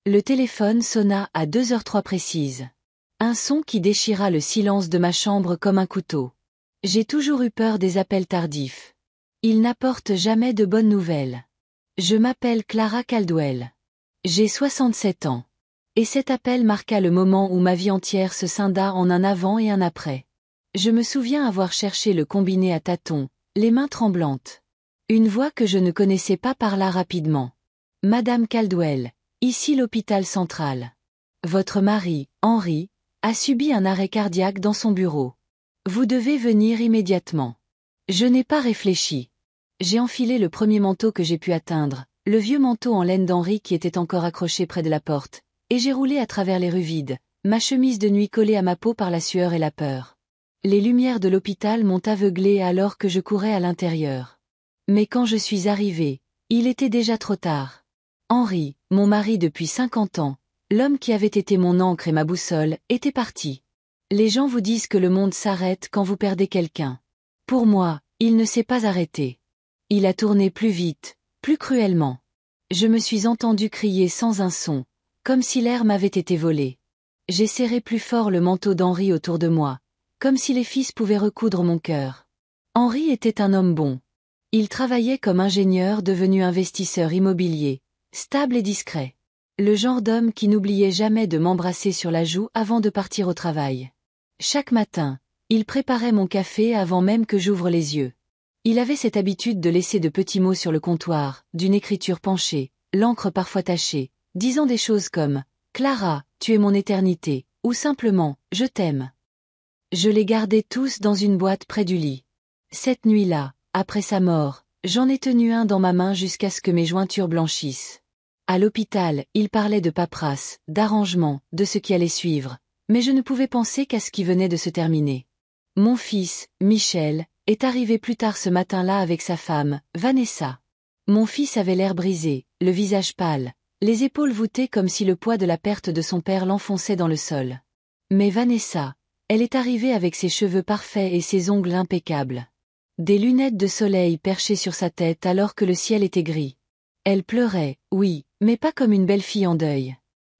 Le téléphone sonna à 2h03 précises. Un son qui déchira le silence de ma chambre comme un couteau. J'ai toujours eu peur des appels tardifs. Ils n'apportent jamais de bonnes nouvelles. Je m'appelle Clara Caldwell. J'ai 67 ans. Et cet appel marqua le moment où ma vie entière se scinda en un avant et un après. Je me souviens avoir cherché le combiné à tâtons, les mains tremblantes. Une voix que je ne connaissais pas parla rapidement. Madame Caldwell, ici l'hôpital central. Votre mari, Henry, a subi un arrêt cardiaque dans son bureau. Vous devez venir immédiatement. Je n'ai pas réfléchi. J'ai enfilé le premier manteau que j'ai pu atteindre, le vieux manteau en laine d'Henry qui était encore accroché près de la porte, et j'ai roulé à travers les rues vides, ma chemise de nuit collée à ma peau par la sueur et la peur. Les lumières de l'hôpital m'ont aveuglé alors que je courais à l'intérieur. Mais quand je suis arrivé, il était déjà trop tard. Henry, mon mari depuis 50 ans, l'homme qui avait été mon ancre et ma boussole, était parti. Les gens vous disent que le monde s'arrête quand vous perdez quelqu'un. Pour moi, il ne s'est pas arrêté. Il a tourné plus vite, plus cruellement. Je me suis entendu crier sans un son, comme si l'air m'avait été volé. J'ai serré plus fort le manteau d'Henry autour de moi, comme si les fils pouvaient recoudre mon cœur. Henry était un homme bon. Il travaillait comme ingénieur devenu investisseur immobilier, stable et discret. Le genre d'homme qui n'oubliait jamais de m'embrasser sur la joue avant de partir au travail. Chaque matin, il préparait mon café avant même que j'ouvre les yeux. Il avait cette habitude de laisser de petits mots sur le comptoir, d'une écriture penchée, l'encre parfois tachée, disant des choses comme « Clara, tu es mon éternité » ou simplement « Je t'aime ». Je les gardais tous dans une boîte près du lit. Cette nuit-là, après sa mort, j'en ai tenu un dans ma main jusqu'à ce que mes jointures blanchissent. À l'hôpital, il parlait de paperasse, d'arrangement, de ce qui allait suivre, mais je ne pouvais penser qu'à ce qui venait de se terminer. Mon fils, Michel, est arrivé plus tard ce matin-là avec sa femme, Vanessa. Mon fils avait l'air brisé, le visage pâle, les épaules voûtées comme si le poids de la perte de son père l'enfonçait dans le sol. Mais Vanessa, elle est arrivée avec ses cheveux parfaits et ses ongles impeccables. Des lunettes de soleil perchées sur sa tête alors que le ciel était gris. Elle pleurait, oui, mais pas comme une belle fille en deuil.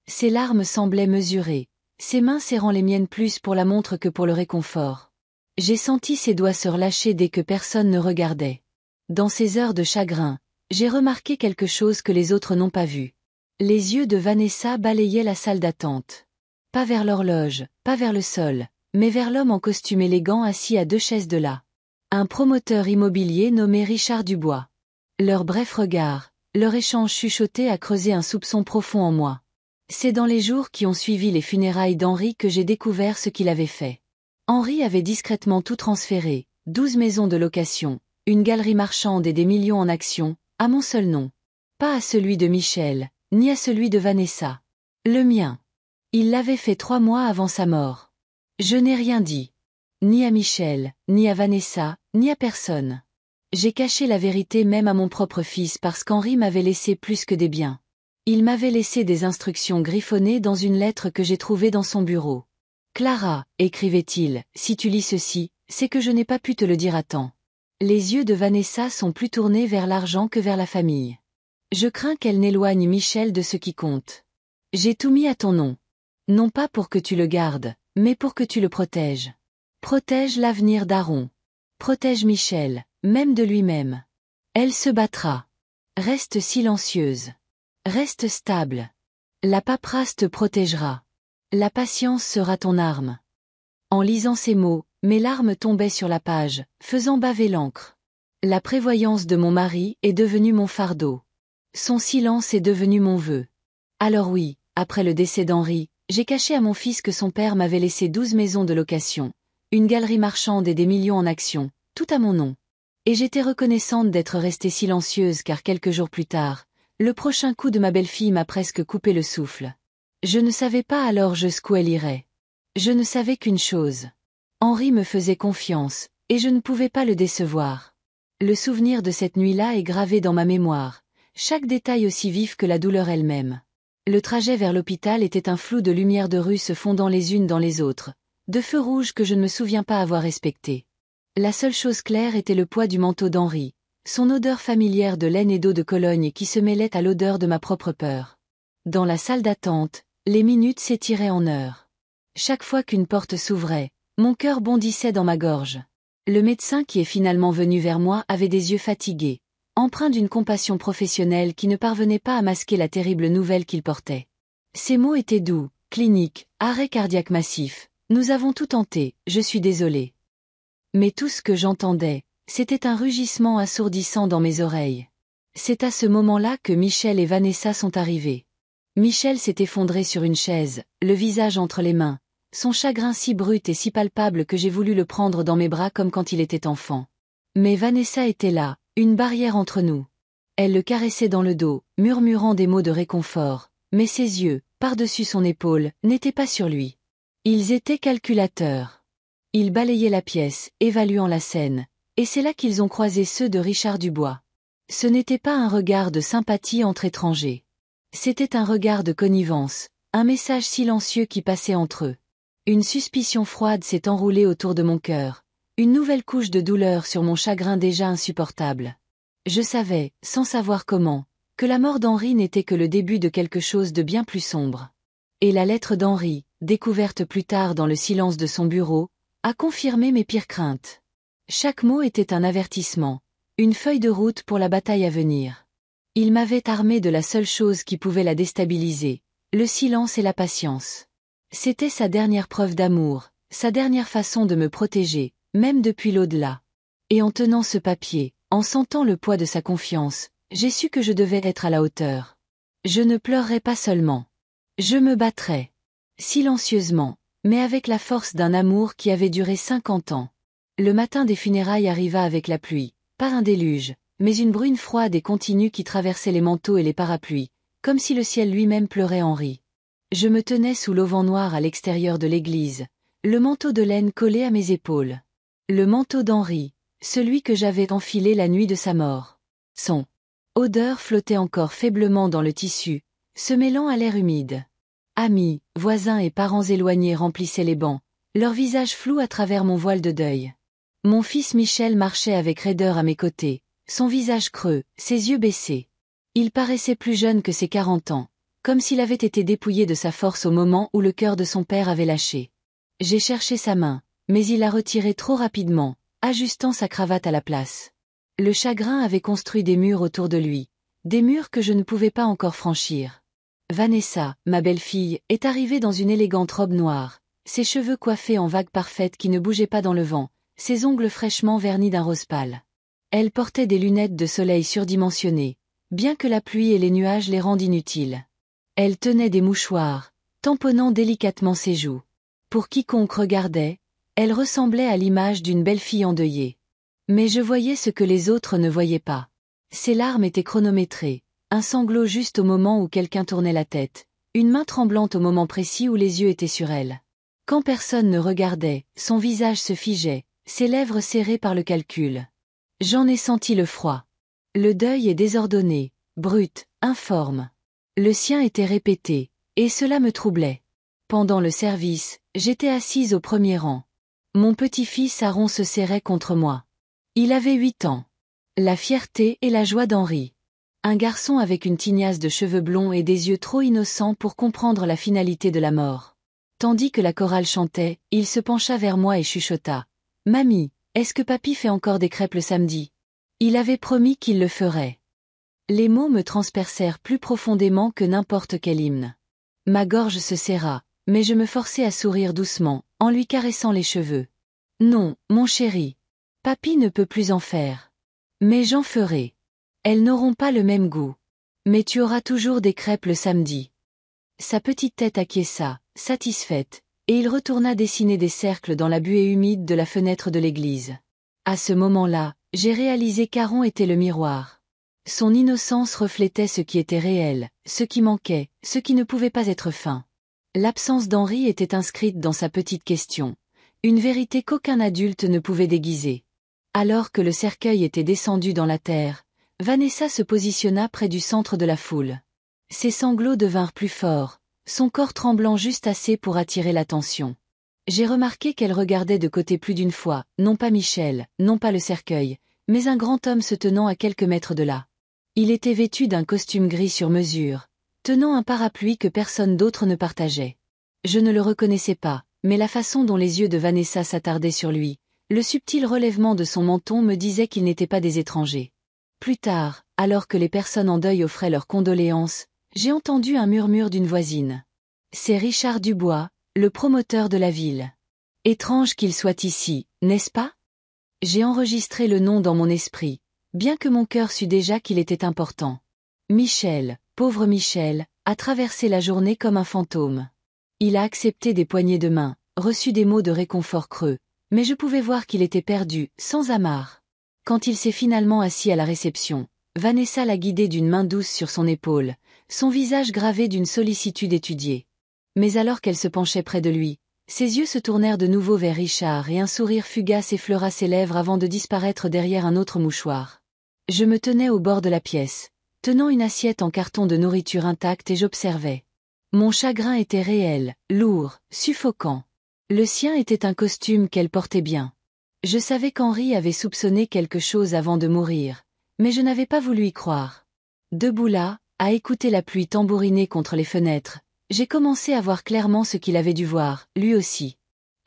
Ses larmes semblaient mesurées, ses mains serrant les miennes plus pour la montre que pour le réconfort. J'ai senti ses doigts se relâcher dès que personne ne regardait. Dans ces heures de chagrin, j'ai remarqué quelque chose que les autres n'ont pas vu. Les yeux de Vanessa balayaient la salle d'attente. Pas vers l'horloge, pas vers le sol, mais vers l'homme en costume élégant assis à 2 chaises de là. Un promoteur immobilier nommé Richard Dubois. Leur bref regard, leur échange chuchoté a creusé un soupçon profond en moi. C'est dans les jours qui ont suivi les funérailles d'Henry que j'ai découvert ce qu'il avait fait. Henry avait discrètement tout transféré, 12 maisons de location, une galerie marchande et des millions en actions, à mon seul nom. Pas à celui de Michel, ni à celui de Vanessa. Le mien. Il l'avait fait 3 mois avant sa mort. Je n'ai rien dit. Ni à Michel, ni à Vanessa, ni à personne. J'ai caché la vérité même à mon propre fils parce qu'Henry m'avait laissé plus que des biens. Il m'avait laissé des instructions griffonnées dans une lettre que j'ai trouvée dans son bureau. Clara, écrivait-il, si tu lis ceci, c'est que je n'ai pas pu te le dire à temps. Les yeux de Vanessa sont plus tournés vers l'argent que vers la famille. Je crains qu'elle n'éloigne Michel de ce qui compte. J'ai tout mis à ton nom. Non pas pour que tu le gardes, mais pour que tu le protèges. Protège l'avenir d'Aaron. Protège Michel, même de lui-même. Elle se battra. Reste silencieuse. Reste stable. La paperasse te protégera. La patience sera ton arme. En lisant ces mots, mes larmes tombaient sur la page, faisant baver l'encre. La prévoyance de mon mari est devenue mon fardeau. Son silence est devenu mon vœu. Alors oui, après le décès d'Henry, j'ai caché à mon fils que son père m'avait laissé 12 maisons de location, une galerie marchande et des millions en actions, tout à mon nom. Et j'étais reconnaissante d'être restée silencieuse car quelques jours plus tard, le prochain coup de ma belle-fille m'a presque coupé le souffle. Je ne savais pas alors jusqu'où elle irait. Je ne savais qu'une chose. Henry me faisait confiance, et je ne pouvais pas le décevoir. Le souvenir de cette nuit-là est gravé dans ma mémoire, chaque détail aussi vif que la douleur elle-même. Le trajet vers l'hôpital était un flou de lumières de rue se fondant les unes dans les autres, de feux rouges que je ne me souviens pas avoir respectés. La seule chose claire était le poids du manteau d'Henry, son odeur familière de laine et d'eau de Cologne qui se mêlait à l'odeur de ma propre peur. Dans la salle d'attente, les minutes s'étiraient en heures. Chaque fois qu'une porte s'ouvrait, mon cœur bondissait dans ma gorge. Le médecin qui est finalement venu vers moi avait des yeux fatigués, empreints d'une compassion professionnelle qui ne parvenait pas à masquer la terrible nouvelle qu'il portait. Ses mots étaient doux, clinique, arrêt cardiaque massif, nous avons tout tenté, je suis désolé. Mais tout ce que j'entendais, c'était un rugissement assourdissant dans mes oreilles. C'est à ce moment-là que Michel et Vanessa sont arrivés. Michel s'est effondré sur une chaise, le visage entre les mains, son chagrin si brut et si palpable que j'ai voulu le prendre dans mes bras comme quand il était enfant. Mais Vanessa était là, une barrière entre nous. Elle le caressait dans le dos, murmurant des mots de réconfort, mais ses yeux, par-dessus son épaule, n'étaient pas sur lui. Ils étaient calculateurs. Ils balayaient la pièce, évaluant la scène, et c'est là qu'ils ont croisé ceux de Richard Dubois. Ce n'était pas un regard de sympathie entre étrangers. C'était un regard de connivence, un message silencieux qui passait entre eux. Une suspicion froide s'est enroulée autour de mon cœur, une nouvelle couche de douleur sur mon chagrin déjà insupportable. Je savais, sans savoir comment, que la mort d'Henri n'était que le début de quelque chose de bien plus sombre. Et la lettre d'Henri, découverte plus tard dans le silence de son bureau, a confirmé mes pires craintes. Chaque mot était un avertissement, une feuille de route pour la bataille à venir. Il m'avait armé de la seule chose qui pouvait la déstabiliser, le silence et la patience. C'était sa dernière preuve d'amour, sa dernière façon de me protéger, même depuis l'au-delà. Et en tenant ce papier, en sentant le poids de sa confiance, j'ai su que je devais être à la hauteur. Je ne pleurerais pas seulement. Je me battrais. Silencieusement, mais avec la force d'un amour qui avait duré 50 ans. Le matin des funérailles arriva avec la pluie, pas un déluge, mais une bruine froide et continue qui traversait les manteaux et les parapluies, comme si le ciel lui-même pleurait Henri. Je me tenais sous l'auvent noir à l'extérieur de l'église, le manteau de laine collé à mes épaules. Le manteau d'Henri, celui que j'avais enfilé la nuit de sa mort. Son odeur flottait encore faiblement dans le tissu, se mêlant à l'air humide. Amis, voisins et parents éloignés remplissaient les bancs, leurs visages flous à travers mon voile de deuil. Mon fils Michel marchait avec raideur à mes côtés, son visage creux, ses yeux baissés. Il paraissait plus jeune que ses 40 ans, comme s'il avait été dépouillé de sa force au moment où le cœur de son père avait lâché. J'ai cherché sa main, mais il l'a retirée trop rapidement, ajustant sa cravate à la place. Le chagrin avait construit des murs autour de lui, des murs que je ne pouvais pas encore franchir. Vanessa, ma belle-fille, est arrivée dans une élégante robe noire, ses cheveux coiffés en vagues parfaites qui ne bougeaient pas dans le vent, ses ongles fraîchement vernis d'un rose pâle. Elle portait des lunettes de soleil surdimensionnées, bien que la pluie et les nuages les rendent inutiles. Elle tenait des mouchoirs, tamponnant délicatement ses joues. Pour quiconque regardait, elle ressemblait à l'image d'une belle fille endeuillée. Mais je voyais ce que les autres ne voyaient pas. Ses larmes étaient chronométrées, un sanglot juste au moment où quelqu'un tournait la tête, une main tremblante au moment précis où les yeux étaient sur elle. Quand personne ne regardait, son visage se figeait, ses lèvres serrées par le calcul. J'en ai senti le froid. Le deuil est désordonné, brut, informe. Le sien était répété, et cela me troublait. Pendant le service, j'étais assise au premier rang. Mon petit-fils Aaron se serrait contre moi. Il avait 8 ans. La fierté et la joie d'Henri. Un garçon avec une tignasse de cheveux blonds et des yeux trop innocents pour comprendre la finalité de la mort. Tandis que la chorale chantait, il se pencha vers moi et chuchota. « Mamie, est-ce que papy fait encore des crêpes le samedi ?» Il avait promis qu'il le ferait. Les mots me transpercèrent plus profondément que n'importe quel hymne. Ma gorge se serra, mais je me forçai à sourire doucement, en lui caressant les cheveux. « Non, mon chéri. Papy ne peut plus en faire. Mais j'en ferai. Elles n'auront pas le même goût. Mais tu auras toujours des crêpes le samedi. » Sa petite tête acquiesça, satisfaite, et il retourna dessiner des cercles dans la buée humide de la fenêtre de l'église. À ce moment-là, j'ai réalisé qu'Aaron était le miroir. Son innocence reflétait ce qui était réel, ce qui manquait, ce qui ne pouvait pas être feint. L'absence d'Henri était inscrite dans sa petite question, une vérité qu'aucun adulte ne pouvait déguiser. Alors que le cercueil était descendu dans la terre, Vanessa se positionna près du centre de la foule. Ses sanglots devinrent plus forts, son corps tremblant juste assez pour attirer l'attention. J'ai remarqué qu'elle regardait de côté plus d'une fois, non pas Michel, non pas le cercueil, mais un grand homme se tenant à quelques mètres de là. Il était vêtu d'un costume gris sur mesure, tenant un parapluie que personne d'autre ne partageait. Je ne le reconnaissais pas, mais la façon dont les yeux de Vanessa s'attardaient sur lui, le subtil relèvement de son menton me disait qu'ils n'étaient pas des étrangers. Plus tard, alors que les personnes en deuil offraient leurs condoléances, j'ai entendu un murmure d'une voisine. C'est Richard Dubois, le promoteur de la ville. Étrange qu'il soit ici, n'est-ce pas? J'ai enregistré le nom dans mon esprit, bien que mon cœur sût déjà qu'il était important. Michel, pauvre Michel, a traversé la journée comme un fantôme. Il a accepté des poignées de main, reçu des mots de réconfort creux, mais je pouvais voir qu'il était perdu, sans amarre. Quand il s'est finalement assis à la réception, Vanessa l'a guidé d'une main douce sur son épaule, son visage gravé d'une sollicitude étudiée. Mais alors qu'elle se penchait près de lui, ses yeux se tournèrent de nouveau vers Richard et un sourire fugace effleura ses lèvres avant de disparaître derrière un autre mouchoir. Je me tenais au bord de la pièce, tenant une assiette en carton de nourriture intacte et j'observais. Mon chagrin était réel, lourd, suffocant. Le sien était un costume qu'elle portait bien. Je savais qu'Henri avait soupçonné quelque chose avant de mourir, mais je n'avais pas voulu y croire. Debout là, à écouter la pluie tambouriner contre les fenêtres, j'ai commencé à voir clairement ce qu'il avait dû voir, lui aussi.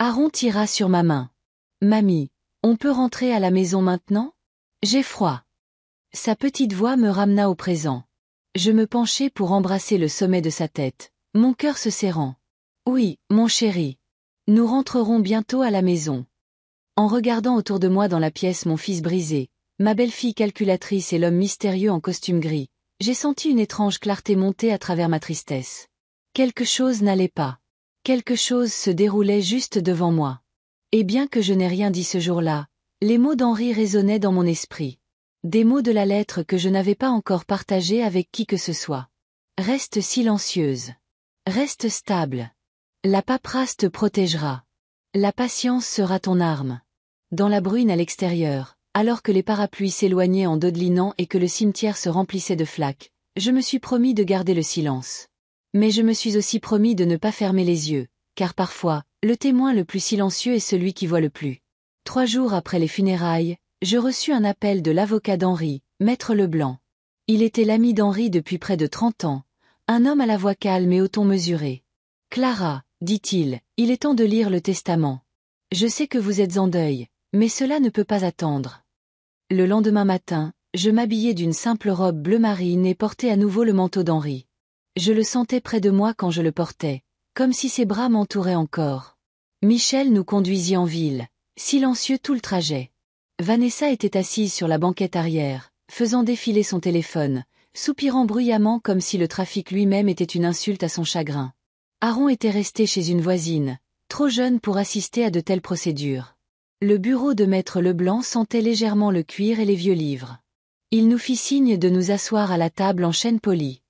Aaron tira sur ma main. « Mamie, on peut rentrer à la maison maintenant? J'ai froid. » Sa petite voix me ramena au présent. Je me penchai pour embrasser le sommet de sa tête, mon cœur se serrant. « Oui, mon chéri. Nous rentrerons bientôt à la maison. » En regardant autour de moi dans la pièce mon fils brisé, ma belle-fille calculatrice et l'homme mystérieux en costume gris, j'ai senti une étrange clarté monter à travers ma tristesse. Quelque chose n'allait pas. Quelque chose se déroulait juste devant moi. Et bien que je n'ai rien dit ce jour-là, les mots d'Henri résonnaient dans mon esprit. Des mots de la lettre que je n'avais pas encore partagée avec qui que ce soit. Reste silencieuse. Reste stable. La paperasse te protégera. La patience sera ton arme. Dans la bruine à l'extérieur, alors que les parapluies s'éloignaient en dodelinant et que le cimetière se remplissait de flaques, je me suis promis de garder le silence. Mais je me suis aussi promis de ne pas fermer les yeux, car parfois, le témoin le plus silencieux est celui qui voit le plus. 3 jours après les funérailles, je reçus un appel de l'avocat d'Henri, Maître Leblanc. Il était l'ami d'Henri depuis près de 30 ans, un homme à la voix calme et au ton mesuré. « Clara, dit-il, il est temps de lire le testament. Je sais que vous êtes en deuil, mais cela ne peut pas attendre. » Le lendemain matin, je m'habillai d'une simple robe bleu marine et portai à nouveau le manteau d'Henri. Je le sentais près de moi quand je le portais, comme si ses bras m'entouraient encore. Michel nous conduisit en ville, silencieux tout le trajet. Vanessa était assise sur la banquette arrière, faisant défiler son téléphone, soupirant bruyamment comme si le trafic lui-même était une insulte à son chagrin. Aaron était resté chez une voisine, trop jeune pour assister à de telles procédures. Le bureau de Maître Leblanc sentait légèrement le cuir et les vieux livres. Il nous fit signe de nous asseoir à la table en chêne poli.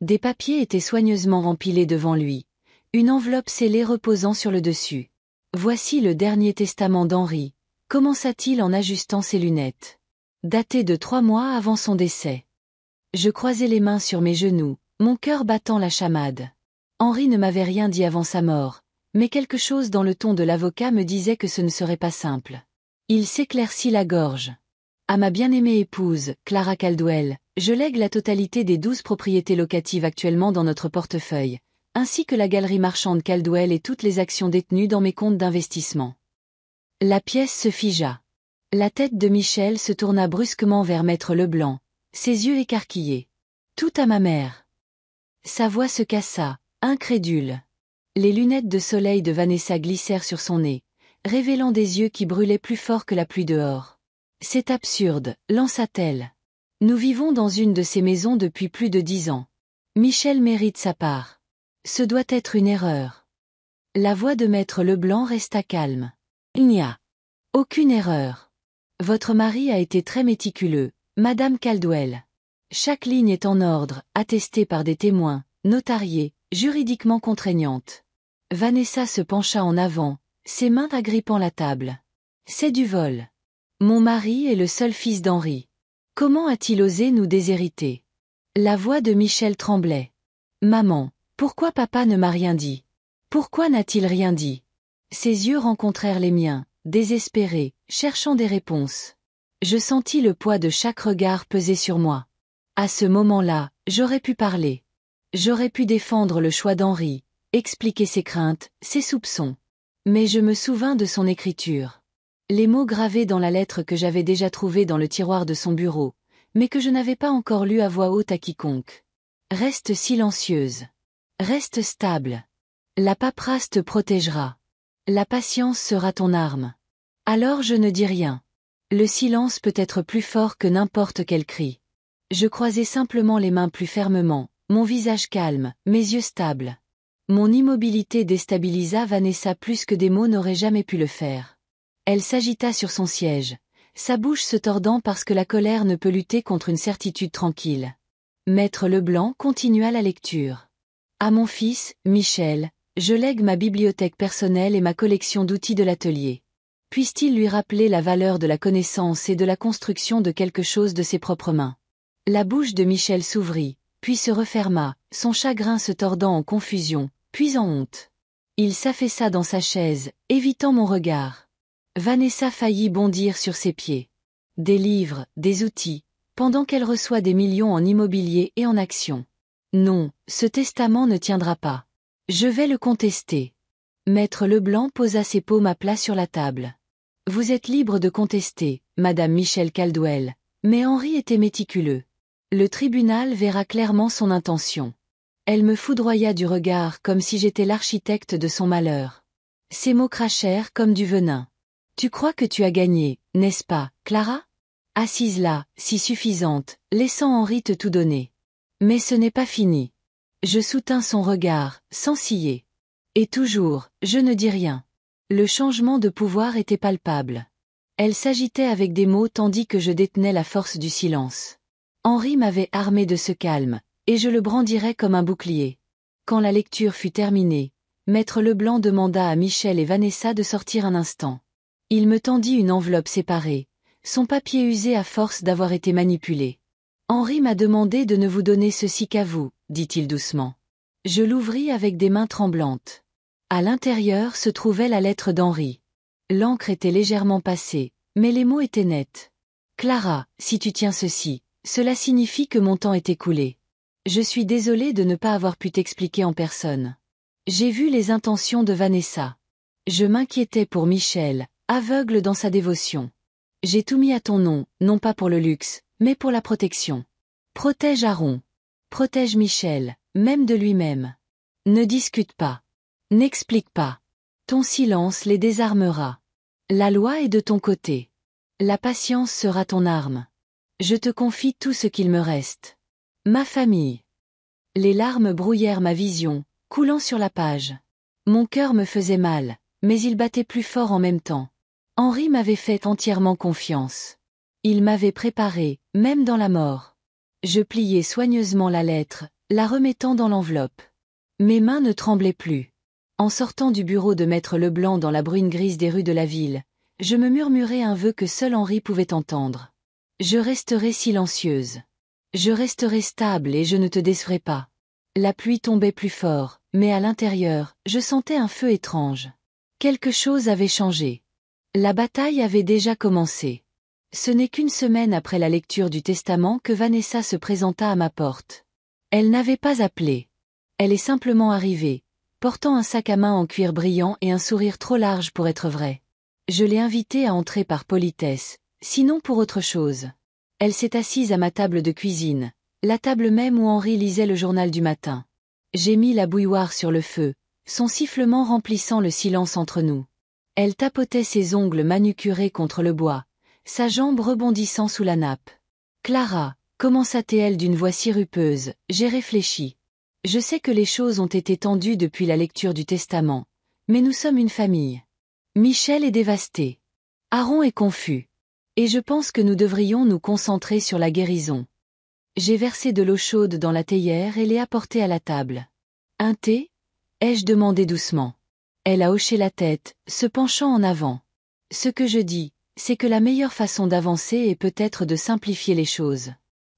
Des papiers étaient soigneusement rempilés devant lui, une enveloppe scellée reposant sur le dessus. « Voici le dernier testament d'Henri », commença-t-il en ajustant ses lunettes. Daté de 3 mois avant son décès. Je croisai les mains sur mes genoux, mon cœur battant la chamade. Henri ne m'avait rien dit avant sa mort, mais quelque chose dans le ton de l'avocat me disait que ce ne serait pas simple. Il s'éclaircit la gorge. À ma bien-aimée épouse, Clara Caldwell, je lègue la totalité des 12 propriétés locatives actuellement dans notre portefeuille, ainsi que la galerie marchande Caldwell et toutes les actions détenues dans mes comptes d'investissement. La pièce se figea. La tête de Michel se tourna brusquement vers Maître Leblanc, ses yeux écarquillés. Tout à ma mère. Sa voix se cassa, incrédule. Les lunettes de soleil de Vanessa glissèrent sur son nez, révélant des yeux qui brûlaient plus fort que la pluie dehors. C'est absurde, lança-t-elle. Nous vivons dans une de ces maisons depuis plus de 10 ans. Michel mérite sa part. Ce doit être une erreur. La voix de Maître Leblanc resta calme. Il n'y a aucune erreur. Votre mari a été très méticuleux, Madame Caldwell. Chaque ligne est en ordre, attestée par des témoins, notariés, juridiquement contraignante. Vanessa se pencha en avant, ses mains agrippant la table. C'est du vol. Mon mari est le seul fils d'Henri. Comment a-t-il osé nous déshériter? La voix de Michel tremblait. Maman, pourquoi papa ne m'a rien dit? Pourquoi n'a-t-il rien dit? Ses yeux rencontrèrent les miens, désespérés, cherchant des réponses. Je sentis le poids de chaque regard peser sur moi. À ce moment-là, j'aurais pu parler. J'aurais pu défendre le choix d'Henri, expliquer ses craintes, ses soupçons. Mais je me souvins de son écriture. Les mots gravés dans la lettre que j'avais déjà trouvée dans le tiroir de son bureau, mais que je n'avais pas encore lue à voix haute à quiconque. Reste silencieuse. Reste stable. La paperasse te protégera. La patience sera ton arme. Alors je ne dis rien. Le silence peut être plus fort que n'importe quel cri. Je croisai simplement les mains plus fermement, mon visage calme, mes yeux stables. Mon immobilité déstabilisa Vanessa plus que des mots n'auraient jamais pu le faire. Elle s'agita sur son siège, sa bouche se tordant parce que la colère ne peut lutter contre une certitude tranquille. Maître Leblanc continua la lecture. À mon fils, Michel, je lègue ma bibliothèque personnelle et ma collection d'outils de l'atelier. Puisse-t-il lui rappeler la valeur de la connaissance et de la construction de quelque chose de ses propres mains? La bouche de Michel s'ouvrit, puis se referma, son chagrin se tordant en confusion, puis en honte. Il s'affaissa dans sa chaise, évitant mon regard. Vanessa faillit bondir sur ses pieds. Des livres, des outils, pendant qu'elle reçoit des millions en immobilier et en actions. Non, ce testament ne tiendra pas. Je vais le contester. Maître Leblanc posa ses paumes à plat sur la table. Vous êtes libre de contester, Madame Michel Caldwell, mais Henri était méticuleux. Le tribunal verra clairement son intention. Elle me foudroya du regard comme si j'étais l'architecte de son malheur. Ses mots crachèrent comme du venin. Tu crois que tu as gagné, n'est-ce pas, Clara? Assise là, si suffisante, laissant Henri te tout donner. Mais ce n'est pas fini. Je soutins son regard, sans ciller. Et toujours, je ne dis rien. Le changement de pouvoir était palpable. Elle s'agitait avec des mots tandis que je détenais la force du silence. Henri m'avait armé de ce calme, et je le brandirais comme un bouclier. Quand la lecture fut terminée, Maître Leblanc demanda à Michel et Vanessa de sortir un instant. Il me tendit une enveloppe séparée, son papier usé à force d'avoir été manipulé. Henri m'a demandé de ne vous donner ceci qu'à vous, dit-il doucement. Je l'ouvris avec des mains tremblantes. À l'intérieur se trouvait la lettre d'Henri. L'encre était légèrement passée, mais les mots étaient nets. Clara, si tu tiens ceci, cela signifie que mon temps est écoulé. Je suis désolée de ne pas avoir pu t'expliquer en personne. J'ai vu les intentions de Vanessa. Je m'inquiétais pour Michel, aveugle dans sa dévotion. J'ai tout mis à ton nom, non pas pour le luxe, mais pour la protection. Protège Aaron. Protège Michel, même de lui-même. Ne discute pas. N'explique pas. Ton silence les désarmera. La loi est de ton côté. La patience sera ton arme. Je te confie tout ce qu'il me reste. Ma famille. Les larmes brouillèrent ma vision, coulant sur la page. Mon cœur me faisait mal, mais il battait plus fort en même temps. Henri m'avait fait entièrement confiance. Il m'avait préparé, même dans la mort. Je pliai soigneusement la lettre, la remettant dans l'enveloppe. Mes mains ne tremblaient plus. En sortant du bureau de Maître Leblanc dans la bruine grise des rues de la ville, je me murmurai un vœu que seul Henri pouvait entendre. Je resterai silencieuse. Je resterai stable et je ne te décevrai pas. La pluie tombait plus fort, mais à l'intérieur, je sentais un feu étrange. Quelque chose avait changé. La bataille avait déjà commencé. Ce n'est qu'une semaine après la lecture du testament que Vanessa se présenta à ma porte. Elle n'avait pas appelé. Elle est simplement arrivée, portant un sac à main en cuir brillant et un sourire trop large pour être vrai. Je l'ai invitée à entrer par politesse, sinon pour autre chose. Elle s'est assise à ma table de cuisine, la table même où Henri lisait le journal du matin. J'ai mis la bouilloire sur le feu, son sifflement remplissant le silence entre nous. Elle tapotait ses ongles manucurés contre le bois, sa jambe rebondissant sous la nappe. « Clara », commença-t-elle d'une voix sirupeuse, j'ai réfléchi. Je sais que les choses ont été tendues depuis la lecture du testament, mais nous sommes une famille. Michel est dévasté. Aaron est confus. Et je pense que nous devrions nous concentrer sur la guérison. J'ai versé de l'eau chaude dans la théière et l'ai apportée à la table. Un thé? Ai-je demandé doucement. Elle a hoché la tête, se penchant en avant. Ce que je dis, c'est que la meilleure façon d'avancer est peut-être de simplifier les choses.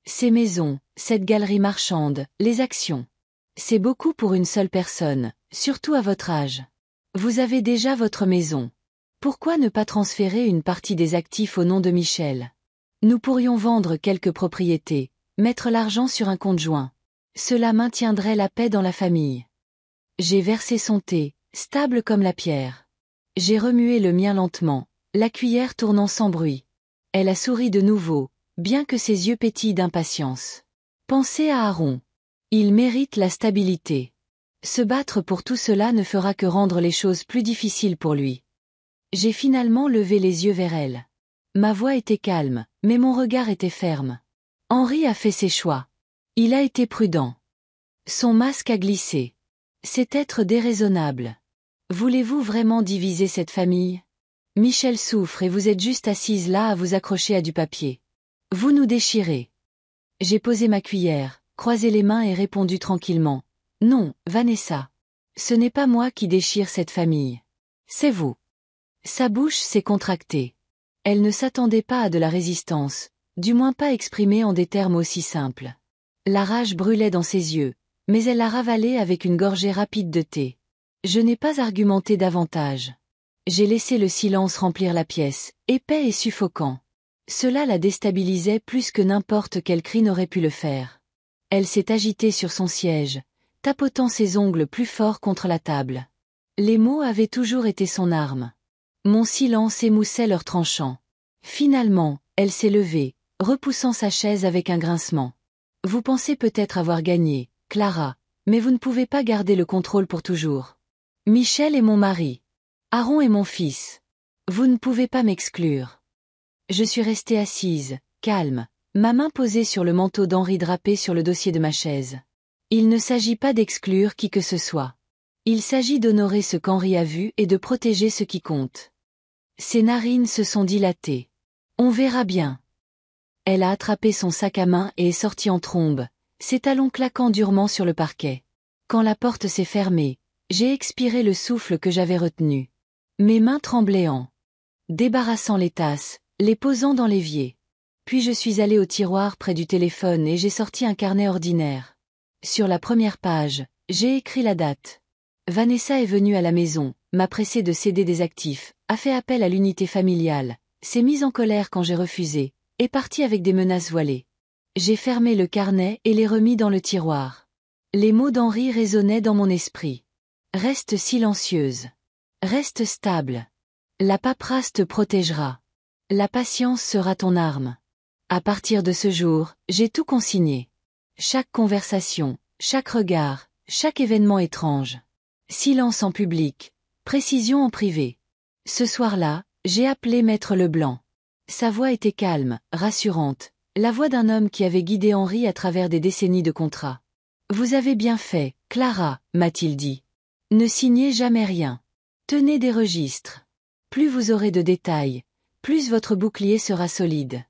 Ces maisons, cette galerie marchande, les actions. C'est beaucoup pour une seule personne, surtout à votre âge. Vous avez déjà votre maison. Pourquoi ne pas transférer une partie des actifs au nom de Michel? Nous pourrions vendre quelques propriétés, mettre l'argent sur un compte joint. Cela maintiendrait la paix dans la famille. J'ai versé son thé, stable comme la pierre. J'ai remué le mien lentement, la cuillère tournant sans bruit. Elle a souri de nouveau, bien que ses yeux pétillent d'impatience. Pensez à Aaron. Il mérite la stabilité. Se battre pour tout cela ne fera que rendre les choses plus difficiles pour lui. J'ai finalement levé les yeux vers elle. Ma voix était calme, mais mon regard était ferme. Henri a fait ses choix. Il a été prudent. Son masque a glissé. C'est être déraisonnable. Voulez-vous vraiment diviser cette famille? Michel souffre et vous êtes juste assise là à vous accrocher à du papier. Vous nous déchirez. J'ai posé ma cuillère, croisé les mains et répondu tranquillement. Non, Vanessa. Ce n'est pas moi qui déchire cette famille. C'est vous. Sa bouche s'est contractée. Elle ne s'attendait pas à de la résistance, du moins pas exprimée en des termes aussi simples. La rage brûlait dans ses yeux, mais elle l'a ravalée avec une gorgée rapide de thé. Je n'ai pas argumenté davantage. J'ai laissé le silence remplir la pièce, épais et suffocant. Cela la déstabilisait plus que n'importe quel cri n'aurait pu le faire. Elle s'est agitée sur son siège, tapotant ses ongles plus fort contre la table. Les mots avaient toujours été son arme. Mon silence émoussait leur tranchant. Finalement, elle s'est levée, repoussant sa chaise avec un grincement. Vous pensez peut-être avoir gagné, Clara, mais vous ne pouvez pas garder le contrôle pour toujours. Michel est mon mari. Aaron est mon fils. Vous ne pouvez pas m'exclure. Je suis restée assise, calme, ma main posée sur le manteau d'Henri drapé sur le dossier de ma chaise. Il ne s'agit pas d'exclure qui que ce soit. Il s'agit d'honorer ce qu'Henri a vu et de protéger ce qui compte. Ses narines se sont dilatées. On verra bien. Elle a attrapé son sac à main et est sortie en trombe, ses talons claquant durement sur le parquet. Quand la porte s'est fermée, j'ai expiré le souffle que j'avais retenu. Mes mains tremblaient en débarrassant les tasses, les posant dans l'évier. Puis je suis allée au tiroir près du téléphone et j'ai sorti un carnet ordinaire. Sur la première page, j'ai écrit la date. Vanessa est venue à la maison, m'a pressée de céder des actifs, a fait appel à l'unité familiale, s'est mise en colère quand j'ai refusé, est partie avec des menaces voilées. J'ai fermé le carnet et les remis dans le tiroir. Les mots d'Henri résonnaient dans mon esprit. Reste silencieuse. Reste stable. La paperasse te protégera. La patience sera ton arme. À partir de ce jour, j'ai tout consigné. Chaque conversation, chaque regard, chaque événement étrange. Silence en public, précision en privé. Ce soir-là, j'ai appelé Maître Leblanc. Sa voix était calme, rassurante, la voix d'un homme qui avait guidé Henri à travers des décennies de contrats. Vous avez bien fait, Clara, m'a-t-il dit. Ne signez jamais rien. Tenez des registres. Plus vous aurez de détails, plus votre bouclier sera solide.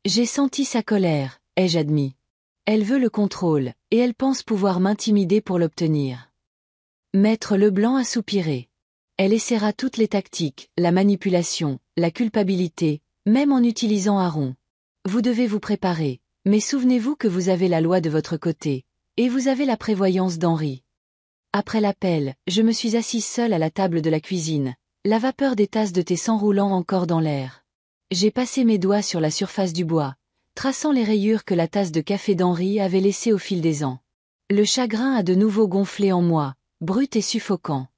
J'ai senti sa colère, ai-je admis. Elle veut le contrôle, et elle pense pouvoir m'intimider pour l'obtenir. Maître Leblanc a soupiré. Elle essaiera toutes les tactiques, la manipulation, la culpabilité, même en utilisant Aaron. Vous devez vous préparer, mais souvenez-vous que vous avez la loi de votre côté, et vous avez la prévoyance d'Henri. Après l'appel, je me suis assise seule à la table de la cuisine, la vapeur des tasses de thé s'enroulant encore dans l'air. J'ai passé mes doigts sur la surface du bois, traçant les rayures que la tasse de café d'Henri avait laissées au fil des ans. Le chagrin a de nouveau gonflé en moi, brut et suffocant.